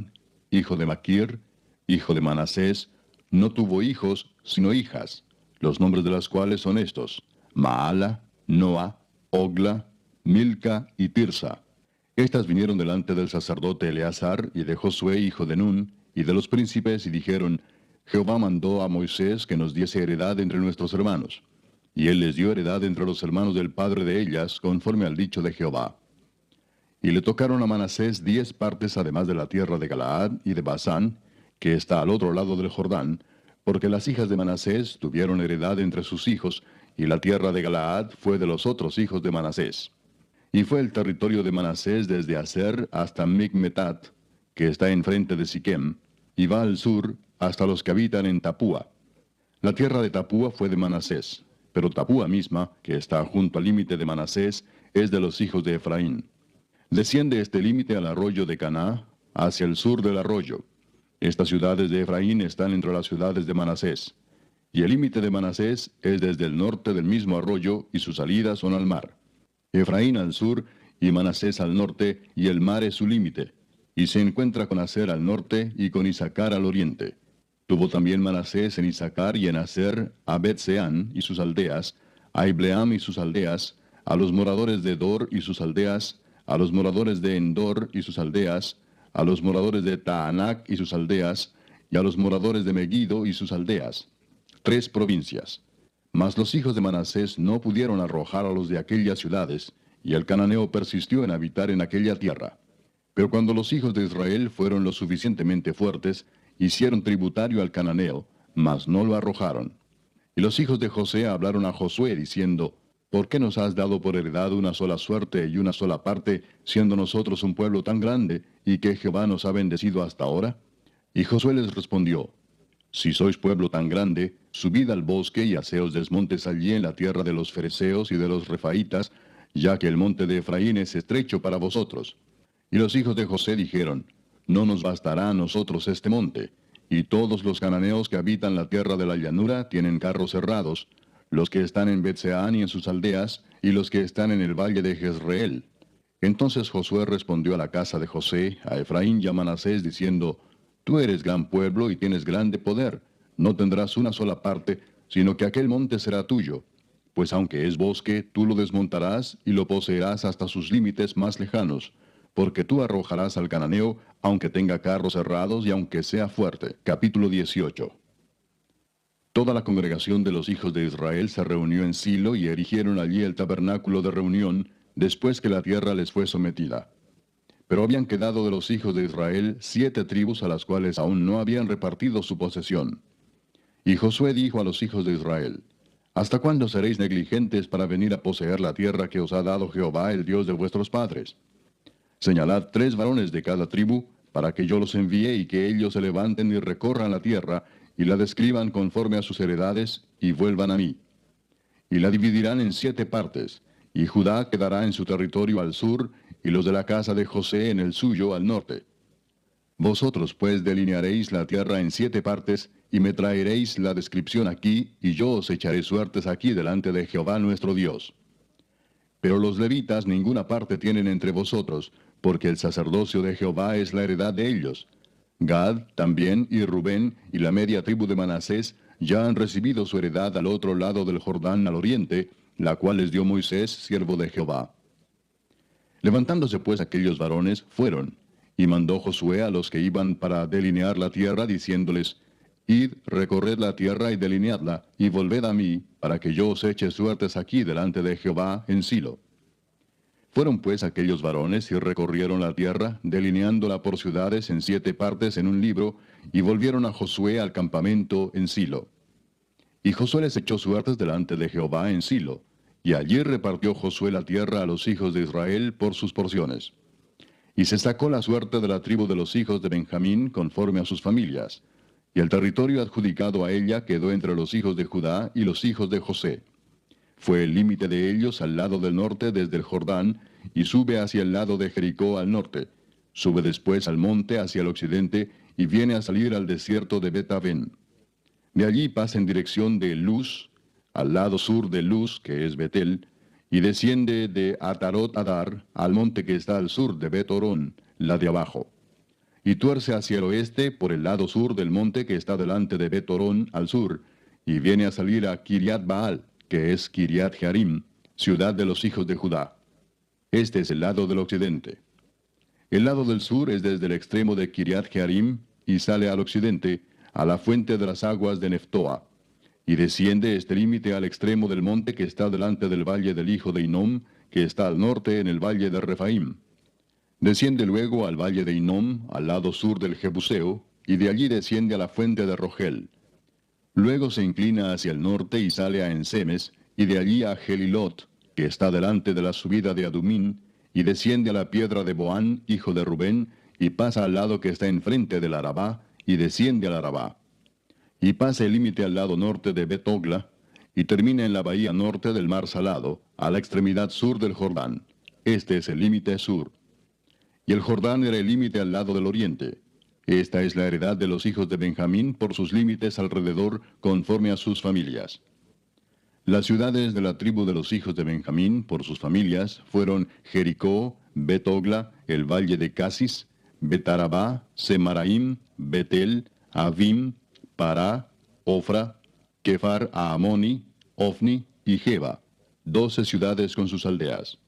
hijo de Maquir, hijo de Manasés, no tuvo hijos, sino hijas, los nombres de las cuales son estos: Maala, Noa, Ogla, Milca y Tirsa. Estas vinieron delante del sacerdote Eleazar y de Josué, hijo de Nun, y de los príncipes, y dijeron: Jehová mandó a Moisés que nos diese heredad entre nuestros hermanos. Y él les dio heredad entre los hermanos del padre de ellas, conforme al dicho de Jehová. Y le tocaron a Manasés 10 partes además de la tierra de Galaad y de Basán, que está al otro lado del Jordán, porque las hijas de Manasés tuvieron heredad entre sus hijos, y la tierra de Galaad fue de los otros hijos de Manasés. Y fue el territorio de Manasés desde Aser hasta Micmetat, que está enfrente de Siquem, y va al sur hasta los que habitan en Tapúa. La tierra de Tapúa fue de Manasés, pero Tapúa misma, que está junto al límite de Manasés, es de los hijos de Efraín. Desciende este límite al arroyo de Caná, hacia el sur del arroyo. Estas ciudades de Efraín están entre las ciudades de Manasés. Y el límite de Manasés es desde el norte del mismo arroyo, y sus salidas son al mar. Efraín al sur, y Manasés al norte, y el mar es su límite. Y se encuentra con Aser al norte, y con Isacar al oriente. Tuvo también Manasés en Isacar y en Aser a Bet-Seán y sus aldeas, a Ibleam y sus aldeas, a los moradores de Dor y sus aldeas, a los moradores de Endor y sus aldeas, a los moradores de Taanac y sus aldeas, y a los moradores de Megiddo y sus aldeas. 3 provincias. Mas los hijos de Manasés no pudieron arrojar a los de aquellas ciudades, y el cananeo persistió en habitar en aquella tierra. Pero cuando los hijos de Israel fueron lo suficientemente fuertes, hicieron tributario al cananeo, mas no lo arrojaron. Y los hijos de José hablaron a Josué, diciendo: ¿Por qué nos has dado por heredad una sola suerte y una sola parte, siendo nosotros un pueblo tan grande, y que Jehová nos ha bendecido hasta ahora? Y Josué les respondió: Si sois pueblo tan grande, subid al bosque y haceos desmontes allí en la tierra de los fereceos y de los refaitas, ya que el monte de Efraín es estrecho para vosotros. Y los hijos de José dijeron: No nos bastará a nosotros este monte, y todos los cananeos que habitan la tierra de la llanura tienen carros cerrados, los que están en Bet-Seán y en sus aldeas, y los que están en el valle de Jezreel. Entonces Josué respondió a la casa de José, a Efraín y a Manasés, diciendo: Tú eres gran pueblo y tienes grande poder, no tendrás una sola parte, sino que aquel monte será tuyo. Pues aunque es bosque, tú lo desmontarás y lo poseerás hasta sus límites más lejanos, porque tú arrojarás al cananeo, aunque tenga carros cerrados y aunque sea fuerte. Capítulo 18. Toda la congregación de los hijos de Israel se reunió en Silo y erigieron allí el tabernáculo de reunión, después que la tierra les fue sometida. Pero habían quedado de los hijos de Israel 7 tribus a las cuales aún no habían repartido su posesión. Y Josué dijo a los hijos de Israel: ¿Hasta cuándo seréis negligentes para venir a poseer la tierra que os ha dado Jehová, el Dios de vuestros padres? Señalad 3 varones de cada tribu, para que yo los envíe y que ellos se levanten y recorran la tierra, y la describan conforme a sus heredades, y vuelvan a mí. Y la dividirán en 7 partes, y Judá quedará en su territorio al sur, y los de la casa de José en el suyo al norte. Vosotros pues delinearéis la tierra en 7 partes, y me traeréis la descripción aquí, y yo os echaré suertes aquí delante de Jehová nuestro Dios. Pero los levitas ninguna parte tienen entre vosotros, porque el sacerdocio de Jehová es la heredad de ellos. Gad también y Rubén y la media tribu de Manasés ya han recibido su heredad al otro lado del Jordán al oriente, la cual les dio Moisés, siervo de Jehová. Levantándose pues aquellos varones, fueron, y mandó Josué a los que iban para delinear la tierra, diciéndoles: Id, recorred la tierra y delineadla, y volved a mí, para que yo os eche suertes aquí delante de Jehová en Silo. Fueron pues aquellos varones y recorrieron la tierra, delineándola por ciudades en 7 partes en un libro, y volvieron a Josué al campamento en Silo. Y Josué les echó suertes delante de Jehová en Silo, y allí repartió Josué la tierra a los hijos de Israel por sus porciones. Y se sacó la suerte de la tribu de los hijos de Benjamín conforme a sus familias, y el territorio adjudicado a ella quedó entre los hijos de Judá y los hijos de José. Fue el límite de ellos al lado del norte desde el Jordán, y sube hacia el lado de Jericó al norte. Sube después al monte hacia el occidente, y viene a salir al desierto de Bet-Aven. De allí pasa en dirección de Luz, al lado sur de Luz, que es Betel, y desciende de Atarot Adar al monte que está al sur de Bet-Orón, la de abajo. Y tuerce hacia el oeste por el lado sur del monte que está delante de Bet-Orón al sur, y viene a salir a Kiriat Baal, que es Kiriat Jearim, ciudad de los hijos de Judá. Este es el lado del occidente. El lado del sur es desde el extremo de Kiriat Jearim, y sale al occidente, a la fuente de las aguas de Neftoa, y desciende este límite al extremo del monte que está delante del valle del hijo de Hinnom, que está al norte en el valle de Refaim. Desciende luego al valle de Hinnom, al lado sur del Jebuseo, y de allí desciende a la fuente de Rogel. Luego se inclina hacia el norte y sale a Ensemes, y de allí a Gelilot, que está delante de la subida de Adumín, y desciende a la piedra de Boán, hijo de Rubén, y pasa al lado que está enfrente del Arabá, y desciende al Arabá. Y pasa el límite al lado norte de Bet-Ogla, y termina en la bahía norte del mar Salado, a la extremidad sur del Jordán. Este es el límite sur. Y el Jordán era el límite al lado del oriente. Esta es la heredad de los hijos de Benjamín por sus límites alrededor, conforme a sus familias. Las ciudades de la tribu de los hijos de Benjamín, por sus familias, fueron Jericó, Bet-Ogla, el valle de Casis, Bet-Arabá, Semaraim, Betel, Avim, Pará, Ofra, Kefar Aamoni, Ofni y Geba, 12 ciudades con sus aldeas.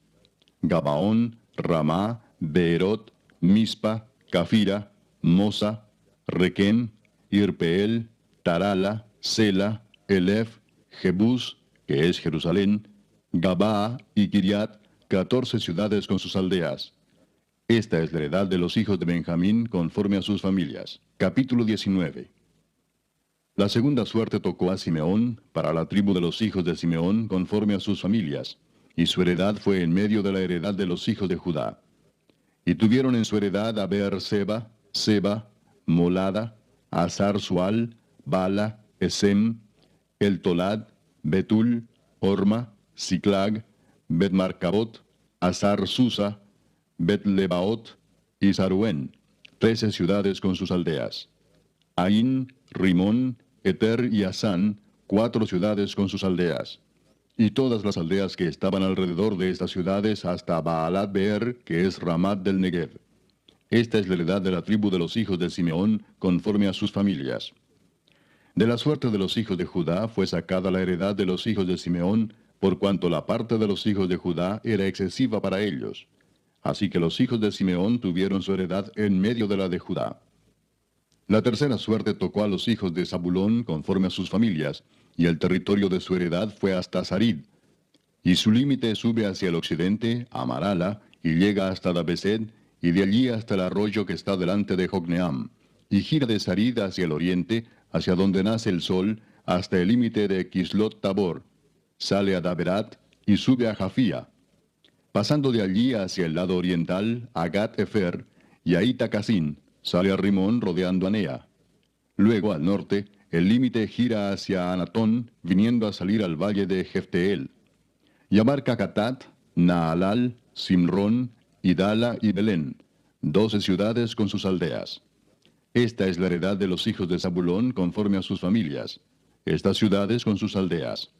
Gabaón, Ramá, Beerot, Mispa, Cafira, Mosa, Requem, Irpeel, Tarala, Sela, Elef, Jebús, que es Jerusalén, Gabaa y Kiriat, 14 ciudades con sus aldeas. Esta es la heredad de los hijos de Benjamín conforme a sus familias. Capítulo 19. La segunda suerte tocó a Simeón, para la tribu de los hijos de Simeón conforme a sus familias, y su heredad fue en medio de la heredad de los hijos de Judá. Y tuvieron en su heredad a Beer-seba, Seba, Molada, Azar-Sual, Bala, Esem, El Tolad, Betul, Orma, Siclag, Bet-Marcabot, Azar-Susa, Bet-Lebaot y Saruén, 13 ciudades con sus aldeas. Ain, Rimón, Eter y Asán, 4 ciudades con sus aldeas. Y todas las aldeas que estaban alrededor de estas ciudades hasta Baalat Beer, que es Ramat del Negev. Esta es la heredad de la tribu de los hijos de Simeón, conforme a sus familias. De la suerte de los hijos de Judá fue sacada la heredad de los hijos de Simeón, por cuanto la parte de los hijos de Judá era excesiva para ellos. Así que los hijos de Simeón tuvieron su heredad en medio de la de Judá. La tercera suerte tocó a los hijos de Zabulón conforme a sus familias, y el territorio de su heredad fue hasta Sarid. Y su límite sube hacia el occidente, a Marala, y llega hasta Dabesed, y de allí hasta el arroyo que está delante de Jocneam, y gira de Sarid hacia el oriente, hacia donde nace el sol, hasta el límite de Kislot Tabor. Sale a Daberat, y sube a Jafía. Pasando de allí hacia el lado oriental, a Gat-Efer, y a Itacasin, sale a Rimón rodeando a Nea. Luego, al norte, el límite gira hacia Anatón, viniendo a salir al valle de Jefteel. Y abarca Catat, Naalal, Simrón, Idala y Belén, 12 ciudades con sus aldeas. Esta es la heredad de los hijos de Zabulón conforme a sus familias, estas ciudades con sus aldeas.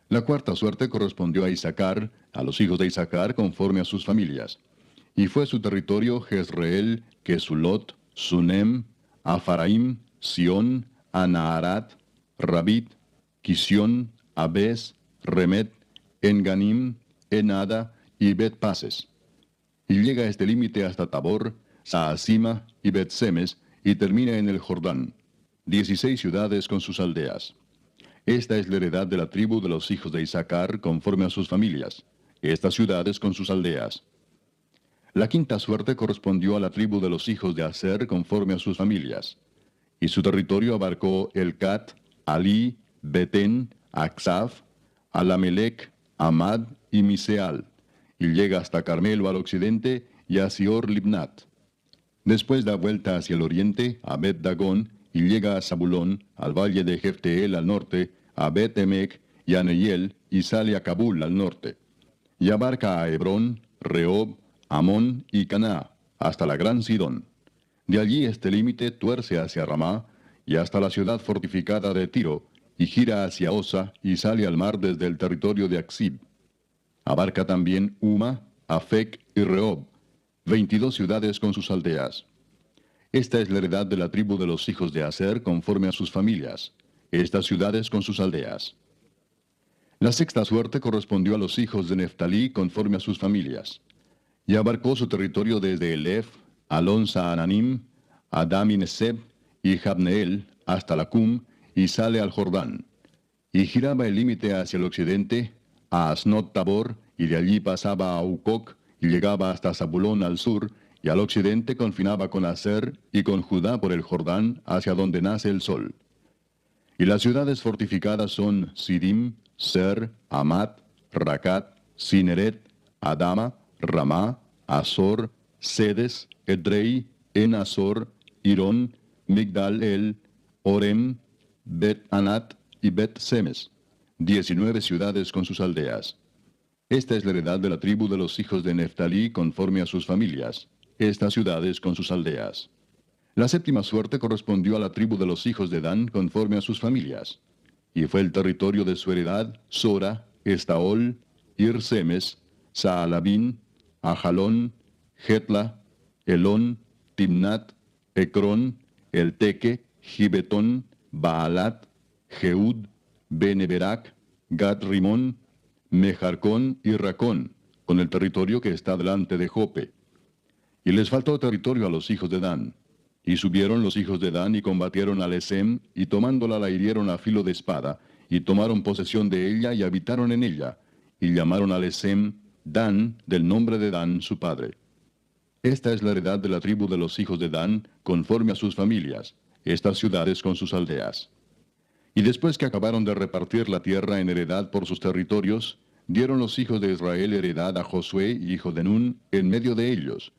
La cuarta suerte correspondió a Isaacar, a los hijos de Isaacar conforme a sus familias. Y fue su territorio Jezreel, Kesulot, Sunem, Afaraim, Sión, Anaharat, Rabit, Kisión, Abes, Remet, Enganim, Enada y Bet-Pases. Y llega a este límite hasta Tabor, Saasima y Bet-Semes, y termina en el Jordán, 16 ciudades con sus aldeas. Esta es la heredad de la tribu de los hijos de Isaacar conforme a sus familias, estas ciudades con sus aldeas. La quinta suerte correspondió a la tribu de los hijos de Aser conforme a sus familias. Y su territorio abarcó Elcat, Alí, Betén, Aksaf, Alamelec, Amad y Miseal, y llega hasta Carmelo al occidente y a Sior Libnat. Después da vuelta hacia el oriente a Bet Dagón y llega a Zabulón, al valle de Jefteel al norte, a Bet Emec y a Neiel, y sale a Cabul al norte. Y abarca a Hebrón, Rehob, Amón y Caná, hasta la gran Sidón. De allí este límite tuerce hacia Ramá y hasta la ciudad fortificada de Tiro, y gira hacia Osa y sale al mar desde el territorio de Aksib. Abarca también Uma, Afec y Rehob, 22 ciudades con sus aldeas. Esta es la heredad de la tribu de los hijos de Aser conforme a sus familias, estas ciudades con sus aldeas. La sexta suerte correspondió a los hijos de Neftalí conforme a sus familias, y abarcó su territorio desde Elef, Alon Saananim, Adam y Neseb y Jabneel hasta Lacum, y sale al Jordán. Y giraba el límite hacia el occidente, a Asnot Tabor, y de allí pasaba a Ucoc, y llegaba hasta Zabulón al sur, y al occidente confinaba con Aser y con Judá por el Jordán, hacia donde nace el sol. Y las ciudades fortificadas son Sidim, Ser, Amat, Racat, Cineret, Adama, Ramá, Azor, Sedes, Edrei, En-Azor, Irón, Migdal-El, Orem, Bet-Anat y Bet-Semes, 19 ciudades con sus aldeas. Esta es la heredad de la tribu de los hijos de Neftalí conforme a sus familias, estas ciudades con sus aldeas. La séptima suerte correspondió a la tribu de los hijos de Dan conforme a sus familias, y fue el territorio de su heredad Sora, Estaol, Ir-Semes, Saalabín, Ajalón, Jetla, Elón, Timnat, Ecrón, Elteque, Gibetón, Baalat, Jeud, Beneberac, Gat-Rimón, Mejarcón y Racón, con el territorio que está delante de Jope. Y les faltó territorio a los hijos de Dan. Y subieron los hijos de Dan y combatieron a Lesem, y tomándola la hirieron a filo de espada, y tomaron posesión de ella y habitaron en ella, y llamaron a Lesem Dan, del nombre de Dan su padre. Esta es la heredad de la tribu de los hijos de Dan, conforme a sus familias, estas ciudades con sus aldeas. Y después que acabaron de repartir la tierra en heredad por sus territorios, dieron los hijos de Israel heredad a Josué, hijo de Nun, en medio de ellos.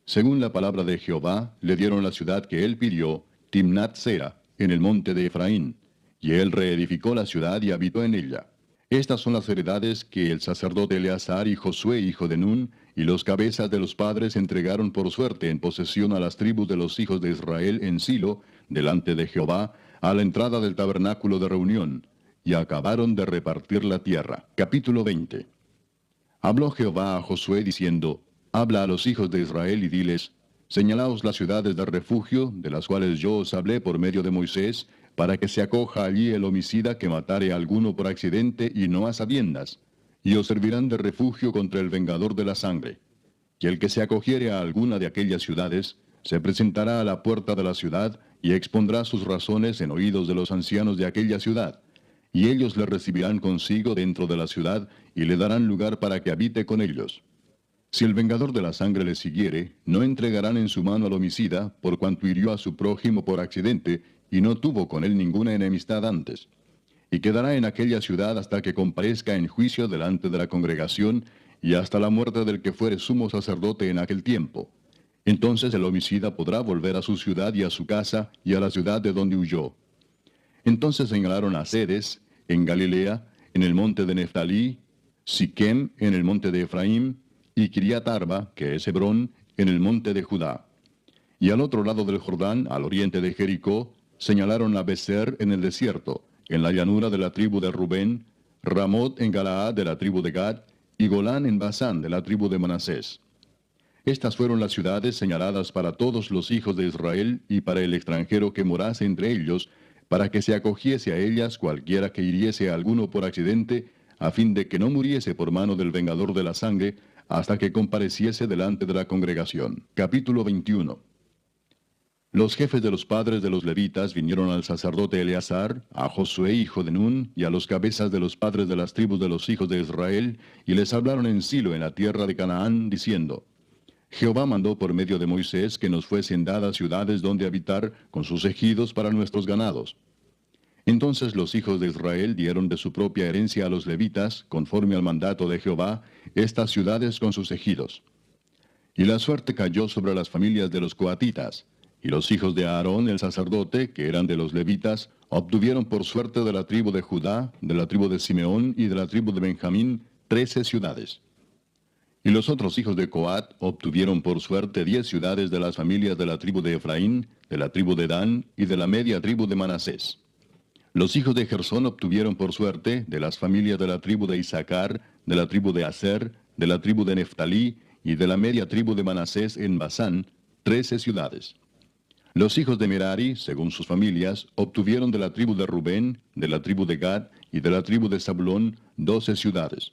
Según la palabra de Jehová, le dieron la ciudad que él pidió, Timnat Sera, en el monte de Efraín, y él reedificó la ciudad y habitó en ella. Estas son las heredades que el sacerdote Eleazar y Josué, hijo de Nun, y los cabezas de los padres entregaron por suerte en posesión a las tribus de los hijos de Israel en Silo, delante de Jehová, a la entrada del tabernáculo de reunión, y acabaron de repartir la tierra. Capítulo 20. Habló Jehová a Josué diciendo, habla a los hijos de Israel y diles, señalaos las ciudades de refugio, de las cuales yo os hablé por medio de Moisés, para que se acoja allí el homicida que matare a alguno por accidente y no a sabiendas, y os servirán de refugio contra el vengador de la sangre. Y el que se acogiere a alguna de aquellas ciudades, se presentará a la puerta de la ciudad, y expondrá sus razones en oídos de los ancianos de aquella ciudad, y ellos le recibirán consigo dentro de la ciudad, y le darán lugar para que habite con ellos. Si el vengador de la sangre le siguiere, no entregarán en su mano al homicida, por cuanto hirió a su prójimo por accidente, y no tuvo con él ninguna enemistad antes. Y quedará en aquella ciudad hasta que comparezca en juicio delante de la congregación, y hasta la muerte del que fuere sumo sacerdote en aquel tiempo. Entonces el homicida podrá volver a su ciudad y a su casa, y a la ciudad de donde huyó. Entonces señalaron a Sedes, en Galilea, en el monte de Neftalí, Siquem, en el monte de Efraín, y Kiriat Arba, que es Hebrón, en el monte de Judá. Y al otro lado del Jordán, al oriente de Jericó, señalaron a Beser en el desierto, en la llanura de la tribu de Rubén, Ramot en Galaad de la tribu de Gad, y Golán en Basán de la tribu de Manasés. Estas fueron las ciudades señaladas para todos los hijos de Israel y para el extranjero que morase entre ellos, para que se acogiese a ellas cualquiera que hiriese a alguno por accidente, a fin de que no muriese por mano del vengador de la sangre, hasta que compareciese delante de la congregación. Capítulo 21. Los jefes de los padres de los levitas vinieron al sacerdote Eleazar, a Josué hijo de Nun, y a los cabezas de los padres de las tribus de los hijos de Israel, y les hablaron en Silo, en la tierra de Canaán, diciendo, Jehová mandó por medio de Moisés que nos fuesen dadas ciudades donde habitar, con sus ejidos para nuestros ganados. Entonces los hijos de Israel dieron de su propia herencia a los levitas, conforme al mandato de Jehová, estas ciudades con sus ejidos. Y la suerte cayó sobre las familias de los coatitas, y los hijos de Aarón el sacerdote, que eran de los levitas, obtuvieron por suerte de la tribu de Judá, de la tribu de Simeón y de la tribu de Benjamín 13 ciudades. Y los otros hijos de Coat obtuvieron por suerte 10 ciudades de las familias de la tribu de Efraín, de la tribu de Dan y de la media tribu de Manasés. Los hijos de Gersón obtuvieron por suerte de las familias de la tribu de Isaacar, de la tribu de Aser, de la tribu de Neftalí y de la media tribu de Manasés en Basán, 13 ciudades. Los hijos de Merari, según sus familias, obtuvieron de la tribu de Rubén, de la tribu de Gad y de la tribu de Zabulón 12 ciudades.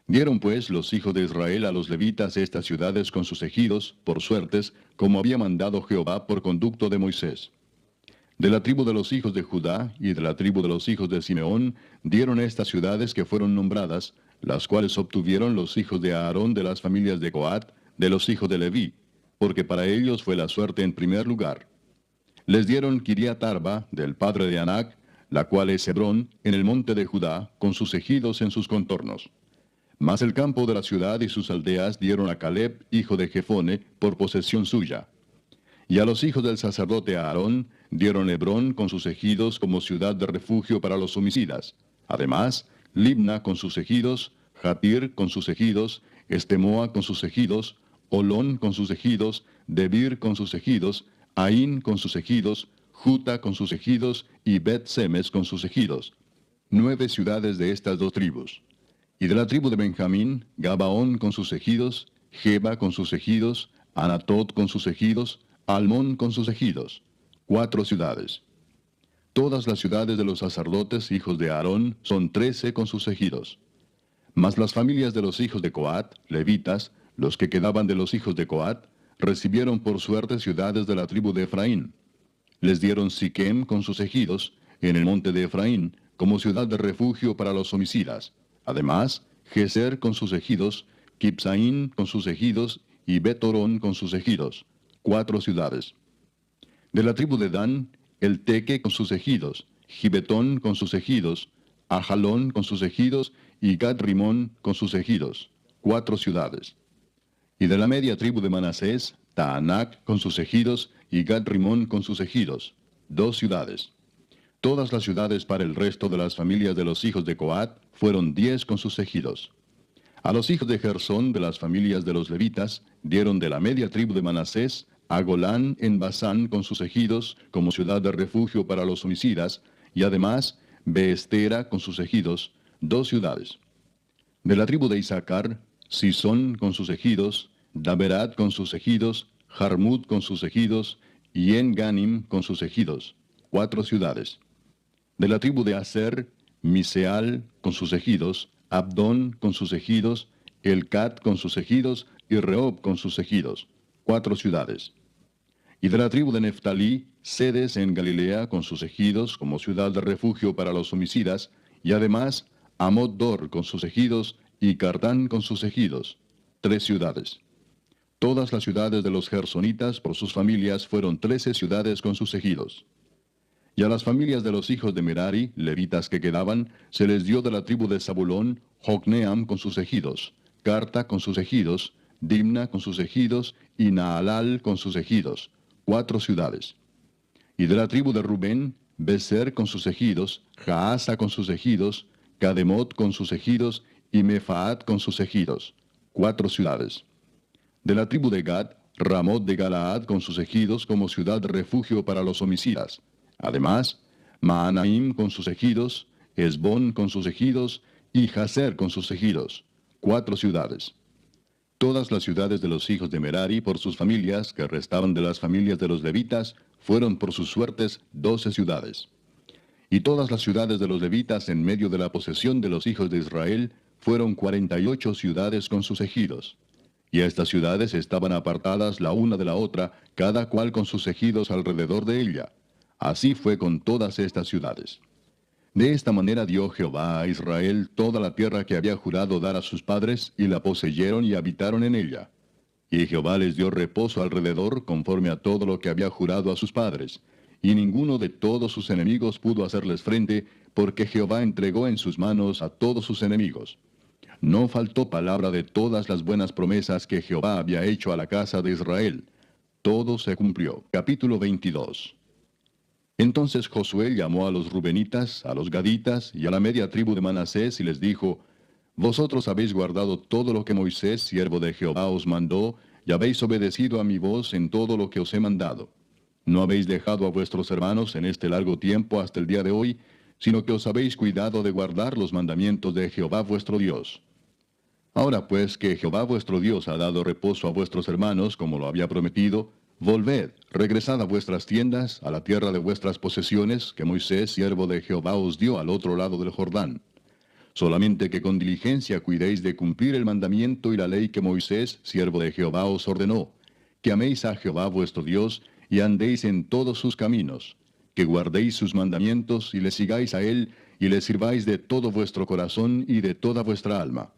Dieron pues los hijos de Israel a los levitas estas ciudades con sus ejidos, por suertes, como había mandado Jehová por conducto de Moisés. De la tribu de los hijos de Judá y de la tribu de los hijos de Simeón dieron estas ciudades que fueron nombradas, las cuales obtuvieron los hijos de Aarón de las familias de Coat, de los hijos de Leví, porque para ellos fue la suerte en primer lugar. Les dieron Kiriat Arba, del padre de Anac, la cual es Hebrón, en el monte de Judá, con sus ejidos en sus contornos. Mas el campo de la ciudad y sus aldeas dieron a Caleb, hijo de Jefone, por posesión suya. Y a los hijos del sacerdote Aarón dieron Hebrón con sus ejidos como ciudad de refugio para los homicidas. Además, Libna con sus ejidos, Jatir con sus ejidos, Estemoa con sus ejidos, Olón con sus ejidos, Debir con sus ejidos, Aín con sus ejidos, Juta con sus ejidos y Bet-Semes con sus ejidos. 9 ciudades de estas dos tribus. Y de la tribu de Benjamín, Gabaón con sus ejidos, Geba con sus ejidos, Anatot con sus ejidos, Almón con sus ejidos, 4 ciudades. Todas las ciudades de los sacerdotes, hijos de Aarón, son 13 con sus ejidos. Mas las familias de los hijos de Coat, levitas, los que quedaban de los hijos de Coat, recibieron por suerte ciudades de la tribu de Efraín. Les dieron Siquem con sus ejidos, en el monte de Efraín, como ciudad de refugio para los homicidas. Además, Geser con sus ejidos, Kipsaín con sus ejidos y Betorón con sus ejidos, 4 ciudades. De la tribu de Dan, el Teque con sus ejidos, Gibetón con sus ejidos, Ajalón con sus ejidos y Gad-Rimón con sus ejidos, 4 ciudades. Y de la media tribu de Manasés, Taanac con sus ejidos y Gad-Rimón con sus ejidos, 2 ciudades. Todas las ciudades para el resto de las familias de los hijos de Coat fueron 10 con sus ejidos. A los hijos de Gersón de las familias de los levitas dieron de la media tribu de Manasés a Golán en Basán con sus ejidos como ciudad de refugio para los homicidas, y además Beestera con sus ejidos, 2 ciudades. De la tribu de Isaacar, Sisón con sus ejidos, Daberat con sus ejidos, Jarmut con sus ejidos, y En-Ganim con sus ejidos, 4 ciudades. De la tribu de Aser, Miseal con sus ejidos, Abdón con sus ejidos, Elcat con sus ejidos y Rehob con sus ejidos, 4 ciudades. Y de la tribu de Neftalí, Sedes en Galilea con sus ejidos como ciudad de refugio para los homicidas, y además Amot-Dor con sus ejidos y Cardán con sus ejidos, 3 ciudades. Todas las ciudades de los gersonitas por sus familias fueron 13 ciudades con sus ejidos. Y a las familias de los hijos de Merari, levitas que quedaban, se les dio de la tribu de Zabulón, Jocneam con sus ejidos, Carta con sus ejidos, Dimna con sus ejidos y Naalal con sus ejidos, 4 ciudades. Y de la tribu de Rubén, Beser con sus ejidos, Jaasa con sus ejidos, Cademot con sus ejidos y Mefaat con sus ejidos, 4 ciudades. De la tribu de Gad, Ramot de Galaad con sus ejidos como ciudad de refugio para los homicidas. Además, Maanaim con sus ejidos, Esbón con sus ejidos y Jazer con sus ejidos, 4 ciudades. Todas las ciudades de los hijos de Merari por sus familias, que restaban de las familias de los levitas, fueron por sus suertes 12 ciudades. Y todas las ciudades de los levitas en medio de la posesión de los hijos de Israel fueron 48 ciudades con sus ejidos. Y estas ciudades estaban apartadas la una de la otra, cada cual con sus ejidos alrededor de ella. Así fue con todas estas ciudades. De esta manera dio Jehová a Israel toda la tierra que había jurado dar a sus padres, y la poseyeron y habitaron en ella. Y Jehová les dio reposo alrededor, conforme a todo lo que había jurado a sus padres. y ninguno de todos sus enemigos pudo hacerles frente, porque Jehová entregó en sus manos a todos sus enemigos. No faltó palabra de todas las buenas promesas que Jehová había hecho a la casa de Israel. Todo se cumplió. Capítulo 22. Entonces Josué llamó a los rubenitas, a los gaditas y a la media tribu de Manasés y les dijo: Vosotros habéis guardado todo lo que Moisés, siervo de Jehová, os mandó, y habéis obedecido a mi voz en todo lo que os he mandado. No habéis dejado a vuestros hermanos en este largo tiempo hasta el día de hoy, sino que os habéis cuidado de guardar los mandamientos de Jehová vuestro Dios. Ahora pues que Jehová vuestro Dios ha dado reposo a vuestros hermanos, como lo había prometido, volved, regresad a vuestras tiendas, a la tierra de vuestras posesiones, que Moisés, siervo de Jehová, os dio al otro lado del Jordán. Solamente que con diligencia cuidéis de cumplir el mandamiento y la ley que Moisés, siervo de Jehová, os ordenó, que améis a Jehová vuestro Dios, y andéis en todos sus caminos, que guardéis sus mandamientos, y le sigáis a él, y le sirváis de todo vuestro corazón y de toda vuestra alma.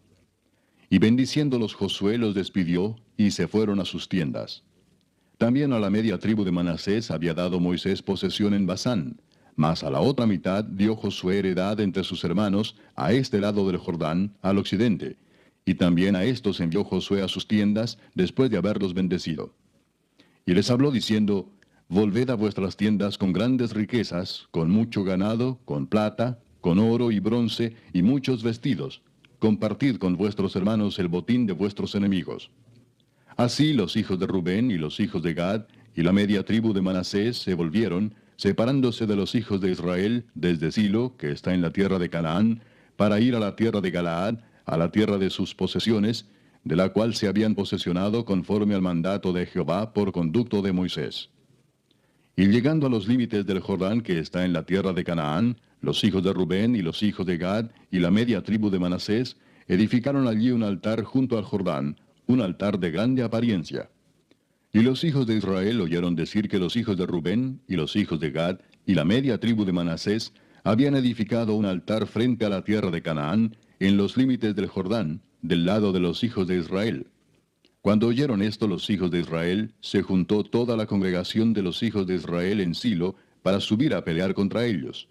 Y bendiciéndolos Josué los despidió, y se fueron a sus tiendas. También a la media tribu de Manasés había dado Moisés posesión en Basán, mas a la otra mitad dio Josué heredad entre sus hermanos, a este lado del Jordán, al occidente, y también a estos envió Josué a sus tiendas, después de haberlos bendecido. Y les habló diciendo: Volved a vuestras tiendas con grandes riquezas, con mucho ganado, con plata, con oro y bronce, y muchos vestidos. Compartid con vuestros hermanos el botín de vuestros enemigos. Así los hijos de Rubén y los hijos de Gad y la media tribu de Manasés se volvieron, separándose de los hijos de Israel desde Silo, que está en la tierra de Canaán, para ir a la tierra de Galaad, a la tierra de sus posesiones, de la cual se habían posesionado conforme al mandato de Jehová por conducto de Moisés. Y llegando a los límites del Jordán que está en la tierra de Canaán, los hijos de Rubén y los hijos de Gad y la media tribu de Manasés edificaron allí un altar junto al Jordán, un altar de grande apariencia. Y los hijos de Israel oyeron decir que los hijos de Rubén y los hijos de Gad y la media tribu de Manasés habían edificado un altar frente a la tierra de Canaán, en los límites del Jordán, del lado de los hijos de Israel. Cuando oyeron esto los hijos de Israel, se juntó toda la congregación de los hijos de Israel en Silo para subir a pelear contra ellos.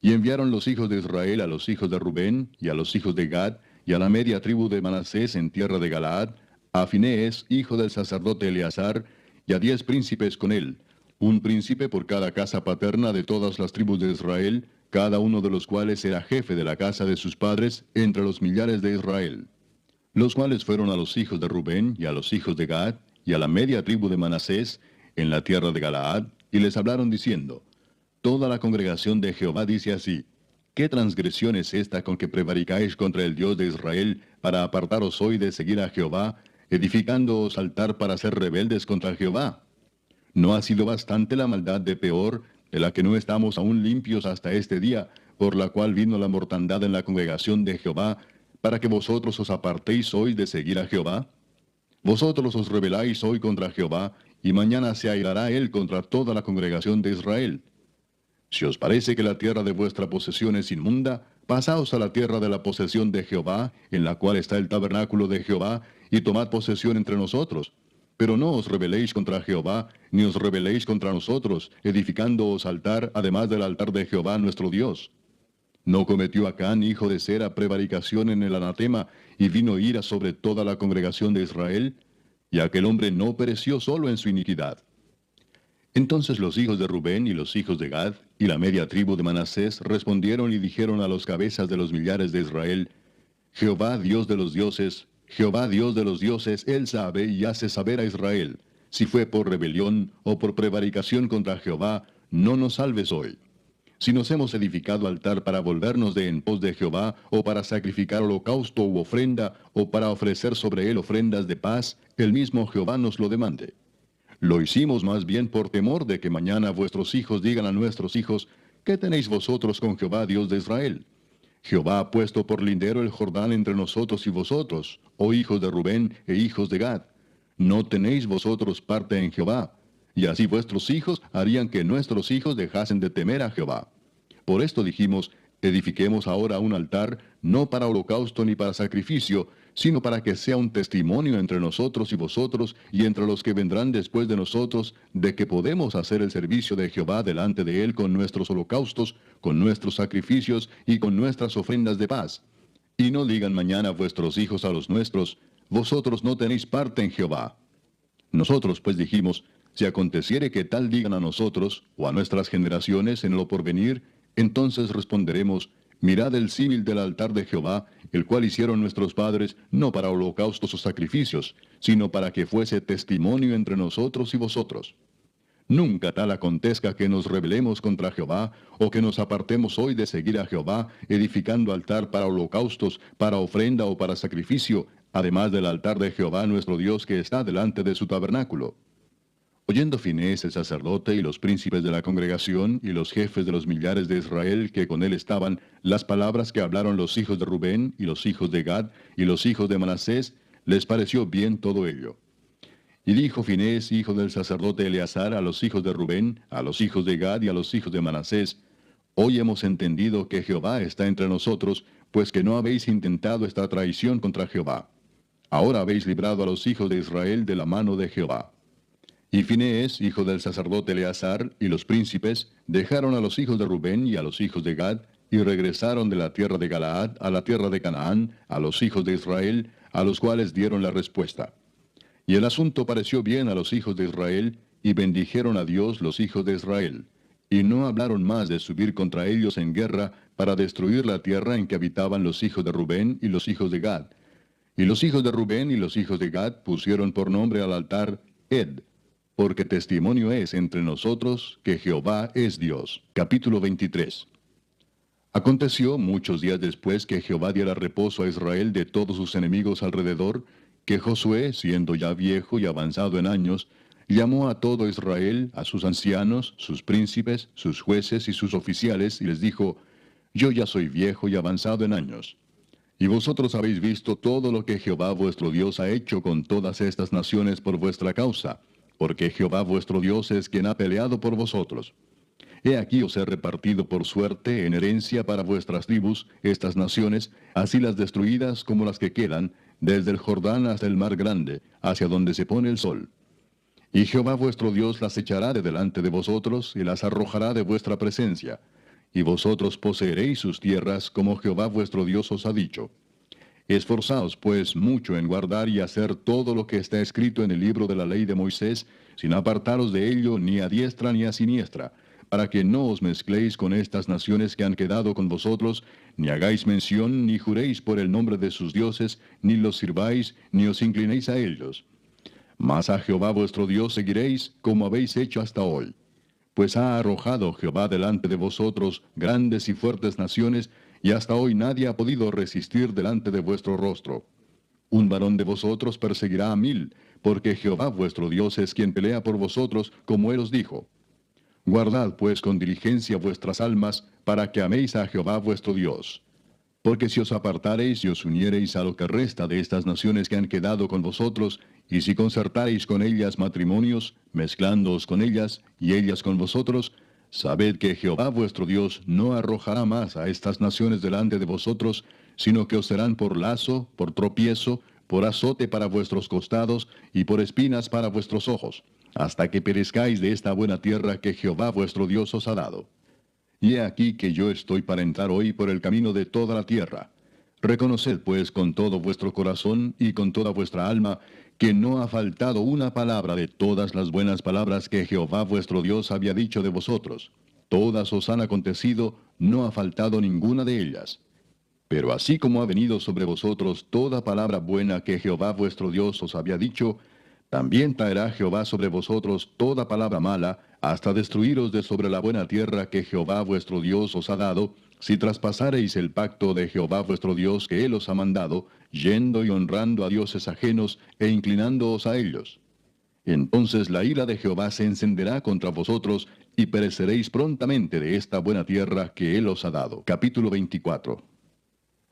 Y enviaron los hijos de Israel a los hijos de Rubén y a los hijos de Gad y a la media tribu de Manasés en tierra de Galaad, a Finees, hijo del sacerdote Eleazar, y a 10 príncipes con él, un príncipe por cada casa paterna de todas las tribus de Israel, cada uno de los cuales era jefe de la casa de sus padres entre los millares de Israel. Los cuales fueron a los hijos de Rubén y a los hijos de Gad y a la media tribu de Manasés en la tierra de Galaad, y les hablaron diciendo: Toda la congregación de Jehová dice así: ¿Qué transgresión es esta con que prevaricáis contra el Dios de Israel para apartaros hoy de seguir a Jehová, edificándoos altar para ser rebeldes contra Jehová? ¿No ha sido bastante la maldad de Peor, de la que no estamos aún limpios hasta este día, por la cual vino la mortandad en la congregación de Jehová, para que vosotros os apartéis hoy de seguir a Jehová? Vosotros os rebeláis hoy contra Jehová, y mañana se airará él contra toda la congregación de Israel. Si os parece que la tierra de vuestra posesión es inmunda, pasaos a la tierra de la posesión de Jehová, en la cual está el tabernáculo de Jehová, y tomad posesión entre nosotros. Pero no os rebeléis contra Jehová, ni os rebeléis contra nosotros, edificándoos altar, además del altar de Jehová nuestro Dios. ¿No cometió Acán, hijo de Sera, prevaricación en el anatema, y vino ira sobre toda la congregación de Israel? Y aquel hombre no pereció solo en su iniquidad. Entonces los hijos de Rubén y los hijos de Gad y la media tribu de Manasés respondieron y dijeron a los cabezas de los millares de Israel: Jehová Dios de los dioses, Jehová Dios de los dioses, él sabe y hace saber a Israel, si fue por rebelión o por prevaricación contra Jehová, no nos salves hoy. Si nos hemos edificado altar para volvernos de en pos de Jehová, o para sacrificar holocausto u ofrenda, o para ofrecer sobre él ofrendas de paz, el mismo Jehová nos lo demande. Lo hicimos más bien por temor de que mañana vuestros hijos digan a nuestros hijos: ¿Qué tenéis vosotros con Jehová Dios de Israel? Jehová ha puesto por lindero el Jordán entre nosotros y vosotros, oh hijos de Rubén e hijos de Gad. No tenéis vosotros parte en Jehová, y así vuestros hijos harían que nuestros hijos dejasen de temer a Jehová. Por esto dijimos: edifiquemos ahora un altar, no para holocausto ni para sacrificio, sino para que sea un testimonio entre nosotros y vosotros, y entre los que vendrán después de nosotros, de que podemos hacer el servicio de Jehová delante de él con nuestros holocaustos, con nuestros sacrificios y con nuestras ofrendas de paz. Y no digan mañana vuestros hijos a los nuestros, vosotros no tenéis parte en Jehová. Nosotros pues dijimos, si aconteciere que tal digan a nosotros, o a nuestras generaciones en lo porvenir, entonces responderemos, mirad el símil del altar de Jehová, el cual hicieron nuestros padres, no para holocaustos o sacrificios, sino para que fuese testimonio entre nosotros y vosotros. Nunca tal acontezca que nos rebelemos contra Jehová, o que nos apartemos hoy de seguir a Jehová, edificando altar para holocaustos, para ofrenda o para sacrificio, además del altar de Jehová nuestro Dios que está delante de su tabernáculo. Oyendo Finés el sacerdote y los príncipes de la congregación y los jefes de los millares de Israel que con él estaban, las palabras que hablaron los hijos de Rubén y los hijos de Gad y los hijos de Manasés, les pareció bien todo ello. Y dijo Finés, hijo del sacerdote Eleazar, a los hijos de Rubén, a los hijos de Gad y a los hijos de Manasés, hoy hemos entendido que Jehová está entre nosotros, pues que no habéis intentado esta traición contra Jehová. Ahora habéis librado a los hijos de Israel de la mano de Jehová. Y Finés, hijo del sacerdote Eleazar, y los príncipes, dejaron a los hijos de Rubén y a los hijos de Gad, y regresaron de la tierra de Galaad a la tierra de Canaán, a los hijos de Israel, a los cuales dieron la respuesta. Y el asunto pareció bien a los hijos de Israel, y bendijeron a Dios los hijos de Israel. Y no hablaron más de subir contra ellos en guerra para destruir la tierra en que habitaban los hijos de Rubén y los hijos de Gad. Y los hijos de Rubén y los hijos de Gad pusieron por nombre al altar Ed, porque testimonio es entre nosotros que Jehová es Dios. Capítulo 23. Aconteció muchos días después que Jehová diera reposo a Israel de todos sus enemigos alrededor, que Josué, siendo ya viejo y avanzado en años, llamó a todo Israel, a sus ancianos, sus príncipes, sus jueces y sus oficiales, y les dijo, yo ya soy viejo y avanzado en años. Y vosotros habéis visto todo lo que Jehová vuestro Dios ha hecho con todas estas naciones por vuestra causa, porque Jehová vuestro Dios es quien ha peleado por vosotros. He aquí os he repartido por suerte en herencia para vuestras tribus estas naciones, así las destruidas como las que quedan, desde el Jordán hasta el mar grande, hacia donde se pone el sol. Y Jehová vuestro Dios las echará de delante de vosotros, y las arrojará de vuestra presencia. Y vosotros poseeréis sus tierras, como Jehová vuestro Dios os ha dicho. Esforzaos, pues, mucho en guardar y hacer todo lo que está escrito en el libro de la ley de Moisés, sin apartaros de ello ni a diestra ni a siniestra, para que no os mezcléis con estas naciones que han quedado con vosotros, ni hagáis mención, ni juréis por el nombre de sus dioses, ni los sirváis, ni os inclinéis a ellos. Mas a Jehová vuestro Dios seguiréis, como habéis hecho hasta hoy. Pues ha arrojado Jehová delante de vosotros grandes y fuertes naciones, y hasta hoy nadie ha podido resistir delante de vuestro rostro. Un varón de vosotros perseguirá a 1000, porque Jehová vuestro Dios es quien pelea por vosotros, como él os dijo. Guardad pues con diligencia vuestras almas, para que améis a Jehová vuestro Dios. Porque si os apartareis y os uniereis a lo que resta de estas naciones que han quedado con vosotros, y si concertareis con ellas matrimonios, mezclándoos con ellas, y ellas con vosotros, sabed que Jehová vuestro Dios no arrojará más a estas naciones delante de vosotros, sino que os serán por lazo, por tropiezo, por azote para vuestros costados, y por espinas para vuestros ojos, hasta que perezcáis de esta buena tierra que Jehová vuestro Dios os ha dado. Y he aquí que yo estoy para entrar hoy por el camino de toda la tierra. Reconoced pues con todo vuestro corazón y con toda vuestra alma, que no ha faltado una palabra de todas las buenas palabras que Jehová vuestro Dios había dicho de vosotros. Todas os han acontecido, no ha faltado ninguna de ellas. Pero así como ha venido sobre vosotros toda palabra buena que Jehová vuestro Dios os había dicho, también traerá Jehová sobre vosotros toda palabra mala, hasta destruiros de sobre la buena tierra que Jehová vuestro Dios os ha dado, si traspasareis el pacto de Jehová vuestro Dios que él os ha mandado, yendo y honrando a dioses ajenos e inclinándoos a ellos. Entonces la ira de Jehová se encenderá contra vosotros, y pereceréis prontamente de esta buena tierra que él os ha dado. Capítulo 24.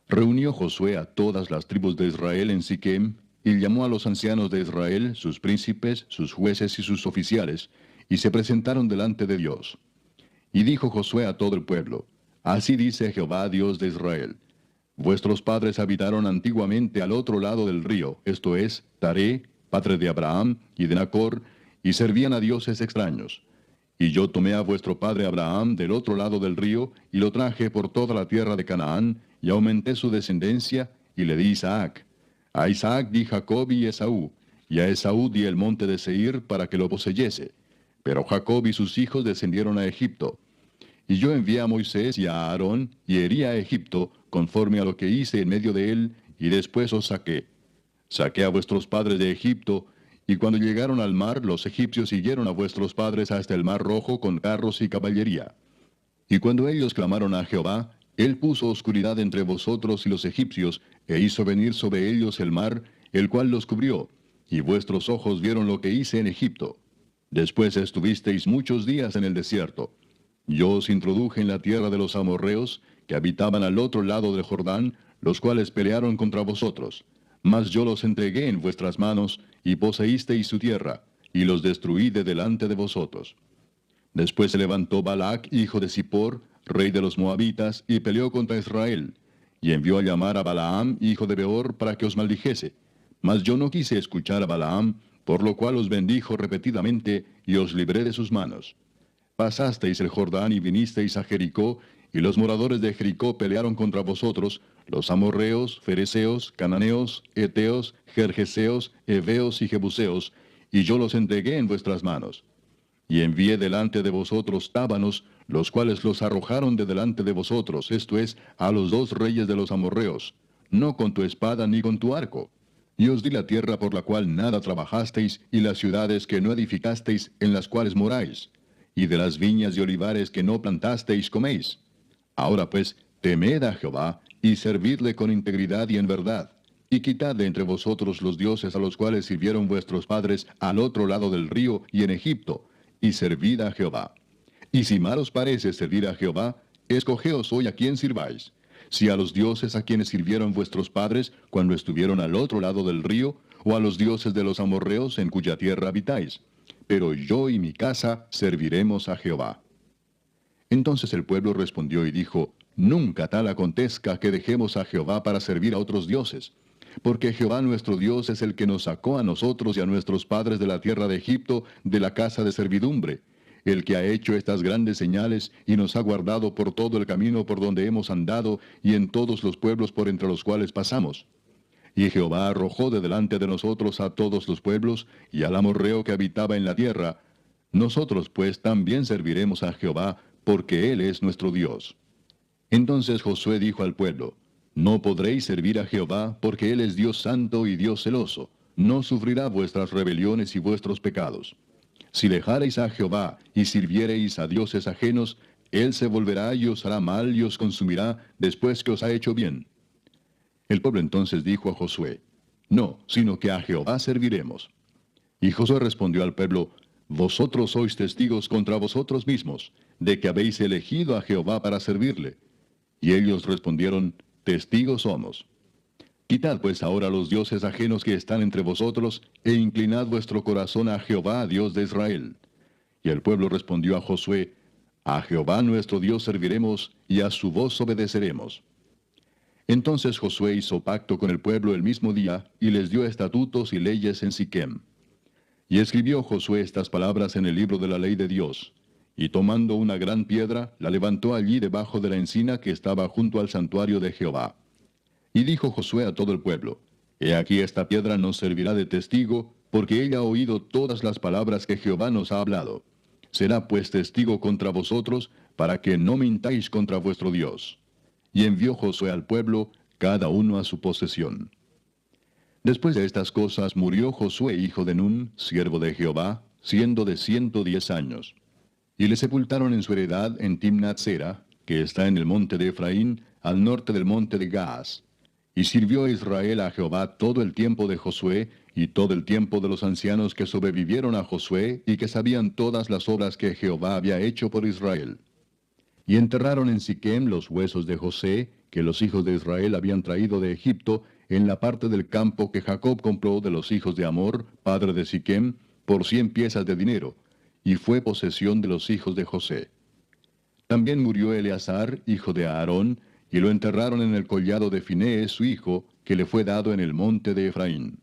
Reunió Josué a todas las tribus de Israel en Siquem, y llamó a los ancianos de Israel, sus príncipes, sus jueces y sus oficiales, y se presentaron delante de Dios. Y dijo Josué a todo el pueblo, así dice Jehová Dios de Israel, Vuestros padres habitaron antiguamente al otro lado del río, esto es, Taré, padre de Abraham y de Nacor, y servían a dioses extraños. Y yo tomé a vuestro padre Abraham del otro lado del río, y lo traje por toda la tierra de Canaán, y aumenté su descendencia, y le di Isaac. A Isaac di Jacob y Esaú, y a Esaú di el monte de Seir para que lo poseyese. Pero Jacob y sus hijos descendieron a Egipto. Y yo envié a Moisés y a Aarón, y herí a Egipto, conforme a lo que hice en medio de él, y después os saqué. Saqué a vuestros padres de Egipto, y cuando llegaron al mar, los egipcios siguieron a vuestros padres hasta el mar rojo con carros y caballería. Y cuando ellos clamaron a Jehová, él puso oscuridad entre vosotros y los egipcios, e hizo venir sobre ellos el mar, el cual los cubrió, y vuestros ojos vieron lo que hice en Egipto. Después estuvisteis muchos días en el desierto. Yo os introduje en la tierra de los amorreos, que habitaban al otro lado del Jordán, los cuales pelearon contra vosotros. Mas yo los entregué en vuestras manos, y poseísteis su tierra, y los destruí de delante de vosotros. Después se levantó Balac, hijo de Zippor, rey de los Moabitas, y peleó contra Israel, y envió a llamar a Balaam, hijo de Beor, para que os maldijese. Mas yo no quise escuchar a Balaam, por lo cual os bendijo repetidamente, y os libré de sus manos. Pasasteis el Jordán y vinisteis a Jericó, y los moradores de Jericó pelearon contra vosotros, los amorreos, fereceos, cananeos, eteos, gergeseos, heveos y jebuseos, y yo los entregué en vuestras manos. Y envié delante de vosotros tábanos, los cuales los arrojaron de delante de vosotros, esto es, a los dos reyes de los amorreos, no con tu espada ni con tu arco. Y os di la tierra por la cual nada trabajasteis, y las ciudades que no edificasteis, en las cuales moráis. Y de las viñas y olivares que no plantasteis coméis. Ahora pues, temed a Jehová, y servidle con integridad y en verdad. Y quitad de entre vosotros los dioses a los cuales sirvieron vuestros padres al otro lado del río y en Egipto, y servid a Jehová. Y si mal os parece servir a Jehová, escogeos hoy a quién sirváis. Si a los dioses a quienes sirvieron vuestros padres cuando estuvieron al otro lado del río, o a los dioses de los amorreos en cuya tierra habitáis. Pero yo y mi casa serviremos a Jehová. Entonces el pueblo respondió y dijo, nunca tal acontezca que dejemos a Jehová para servir a otros dioses. Porque Jehová nuestro Dios es el que nos sacó a nosotros y a nuestros padres de la tierra de Egipto, de la casa de servidumbre, el que ha hecho estas grandes señales y nos ha guardado por todo el camino por donde hemos andado y en todos los pueblos por entre los cuales pasamos. Y Jehová arrojó de delante de nosotros a todos los pueblos y al amorreo que habitaba en la tierra. Nosotros pues también serviremos a Jehová, porque Él es nuestro Dios. Entonces Josué dijo al pueblo, no podréis servir a Jehová, porque Él es Dios santo y Dios celoso. No sufrirá vuestras rebeliones y vuestros pecados. Si dejareis a Jehová y sirviereis a dioses ajenos, Él se volverá y os hará mal y os consumirá después que os ha hecho bien. El pueblo entonces dijo a Josué, no, sino que a Jehová serviremos. Y Josué respondió al pueblo, vosotros sois testigos contra vosotros mismos, de que habéis elegido a Jehová para servirle. Y ellos respondieron, testigos somos. Quitad pues ahora los dioses ajenos que están entre vosotros, e inclinad vuestro corazón a Jehová, Dios de Israel. Y el pueblo respondió a Josué, a Jehová nuestro Dios serviremos, y a su voz obedeceremos. Entonces Josué hizo pacto con el pueblo el mismo día, y les dio estatutos y leyes en Siquem. Y escribió Josué estas palabras en el libro de la ley de Dios. Y tomando una gran piedra, la levantó allí debajo de la encina que estaba junto al santuario de Jehová. Y dijo Josué a todo el pueblo, he aquí esta piedra nos servirá de testigo, porque ella ha oído todas las palabras que Jehová nos ha hablado. Será pues testigo contra vosotros, para que no mintáis contra vuestro Dios. Y envió Josué al pueblo, cada uno a su posesión. Después de estas cosas murió Josué hijo de Nun, siervo de Jehová, siendo de 110 años. Y le sepultaron en su heredad en Timnat-Sera, que está en el monte de Efraín, al norte del monte de Gaas. Y sirvió Israel a Jehová todo el tiempo de Josué, y todo el tiempo de los ancianos que sobrevivieron a Josué, y que sabían todas las obras que Jehová había hecho por Israel. Y enterraron en Siquem los huesos de José, que los hijos de Israel habían traído de Egipto, en la parte del campo que Jacob compró de los hijos de Amor, padre de Siquem, por 100 piezas de dinero, y fue posesión de los hijos de José. También murió Eleazar, hijo de Aarón, y lo enterraron en el collado de Finehés su hijo, que le fue dado en el monte de Efraín.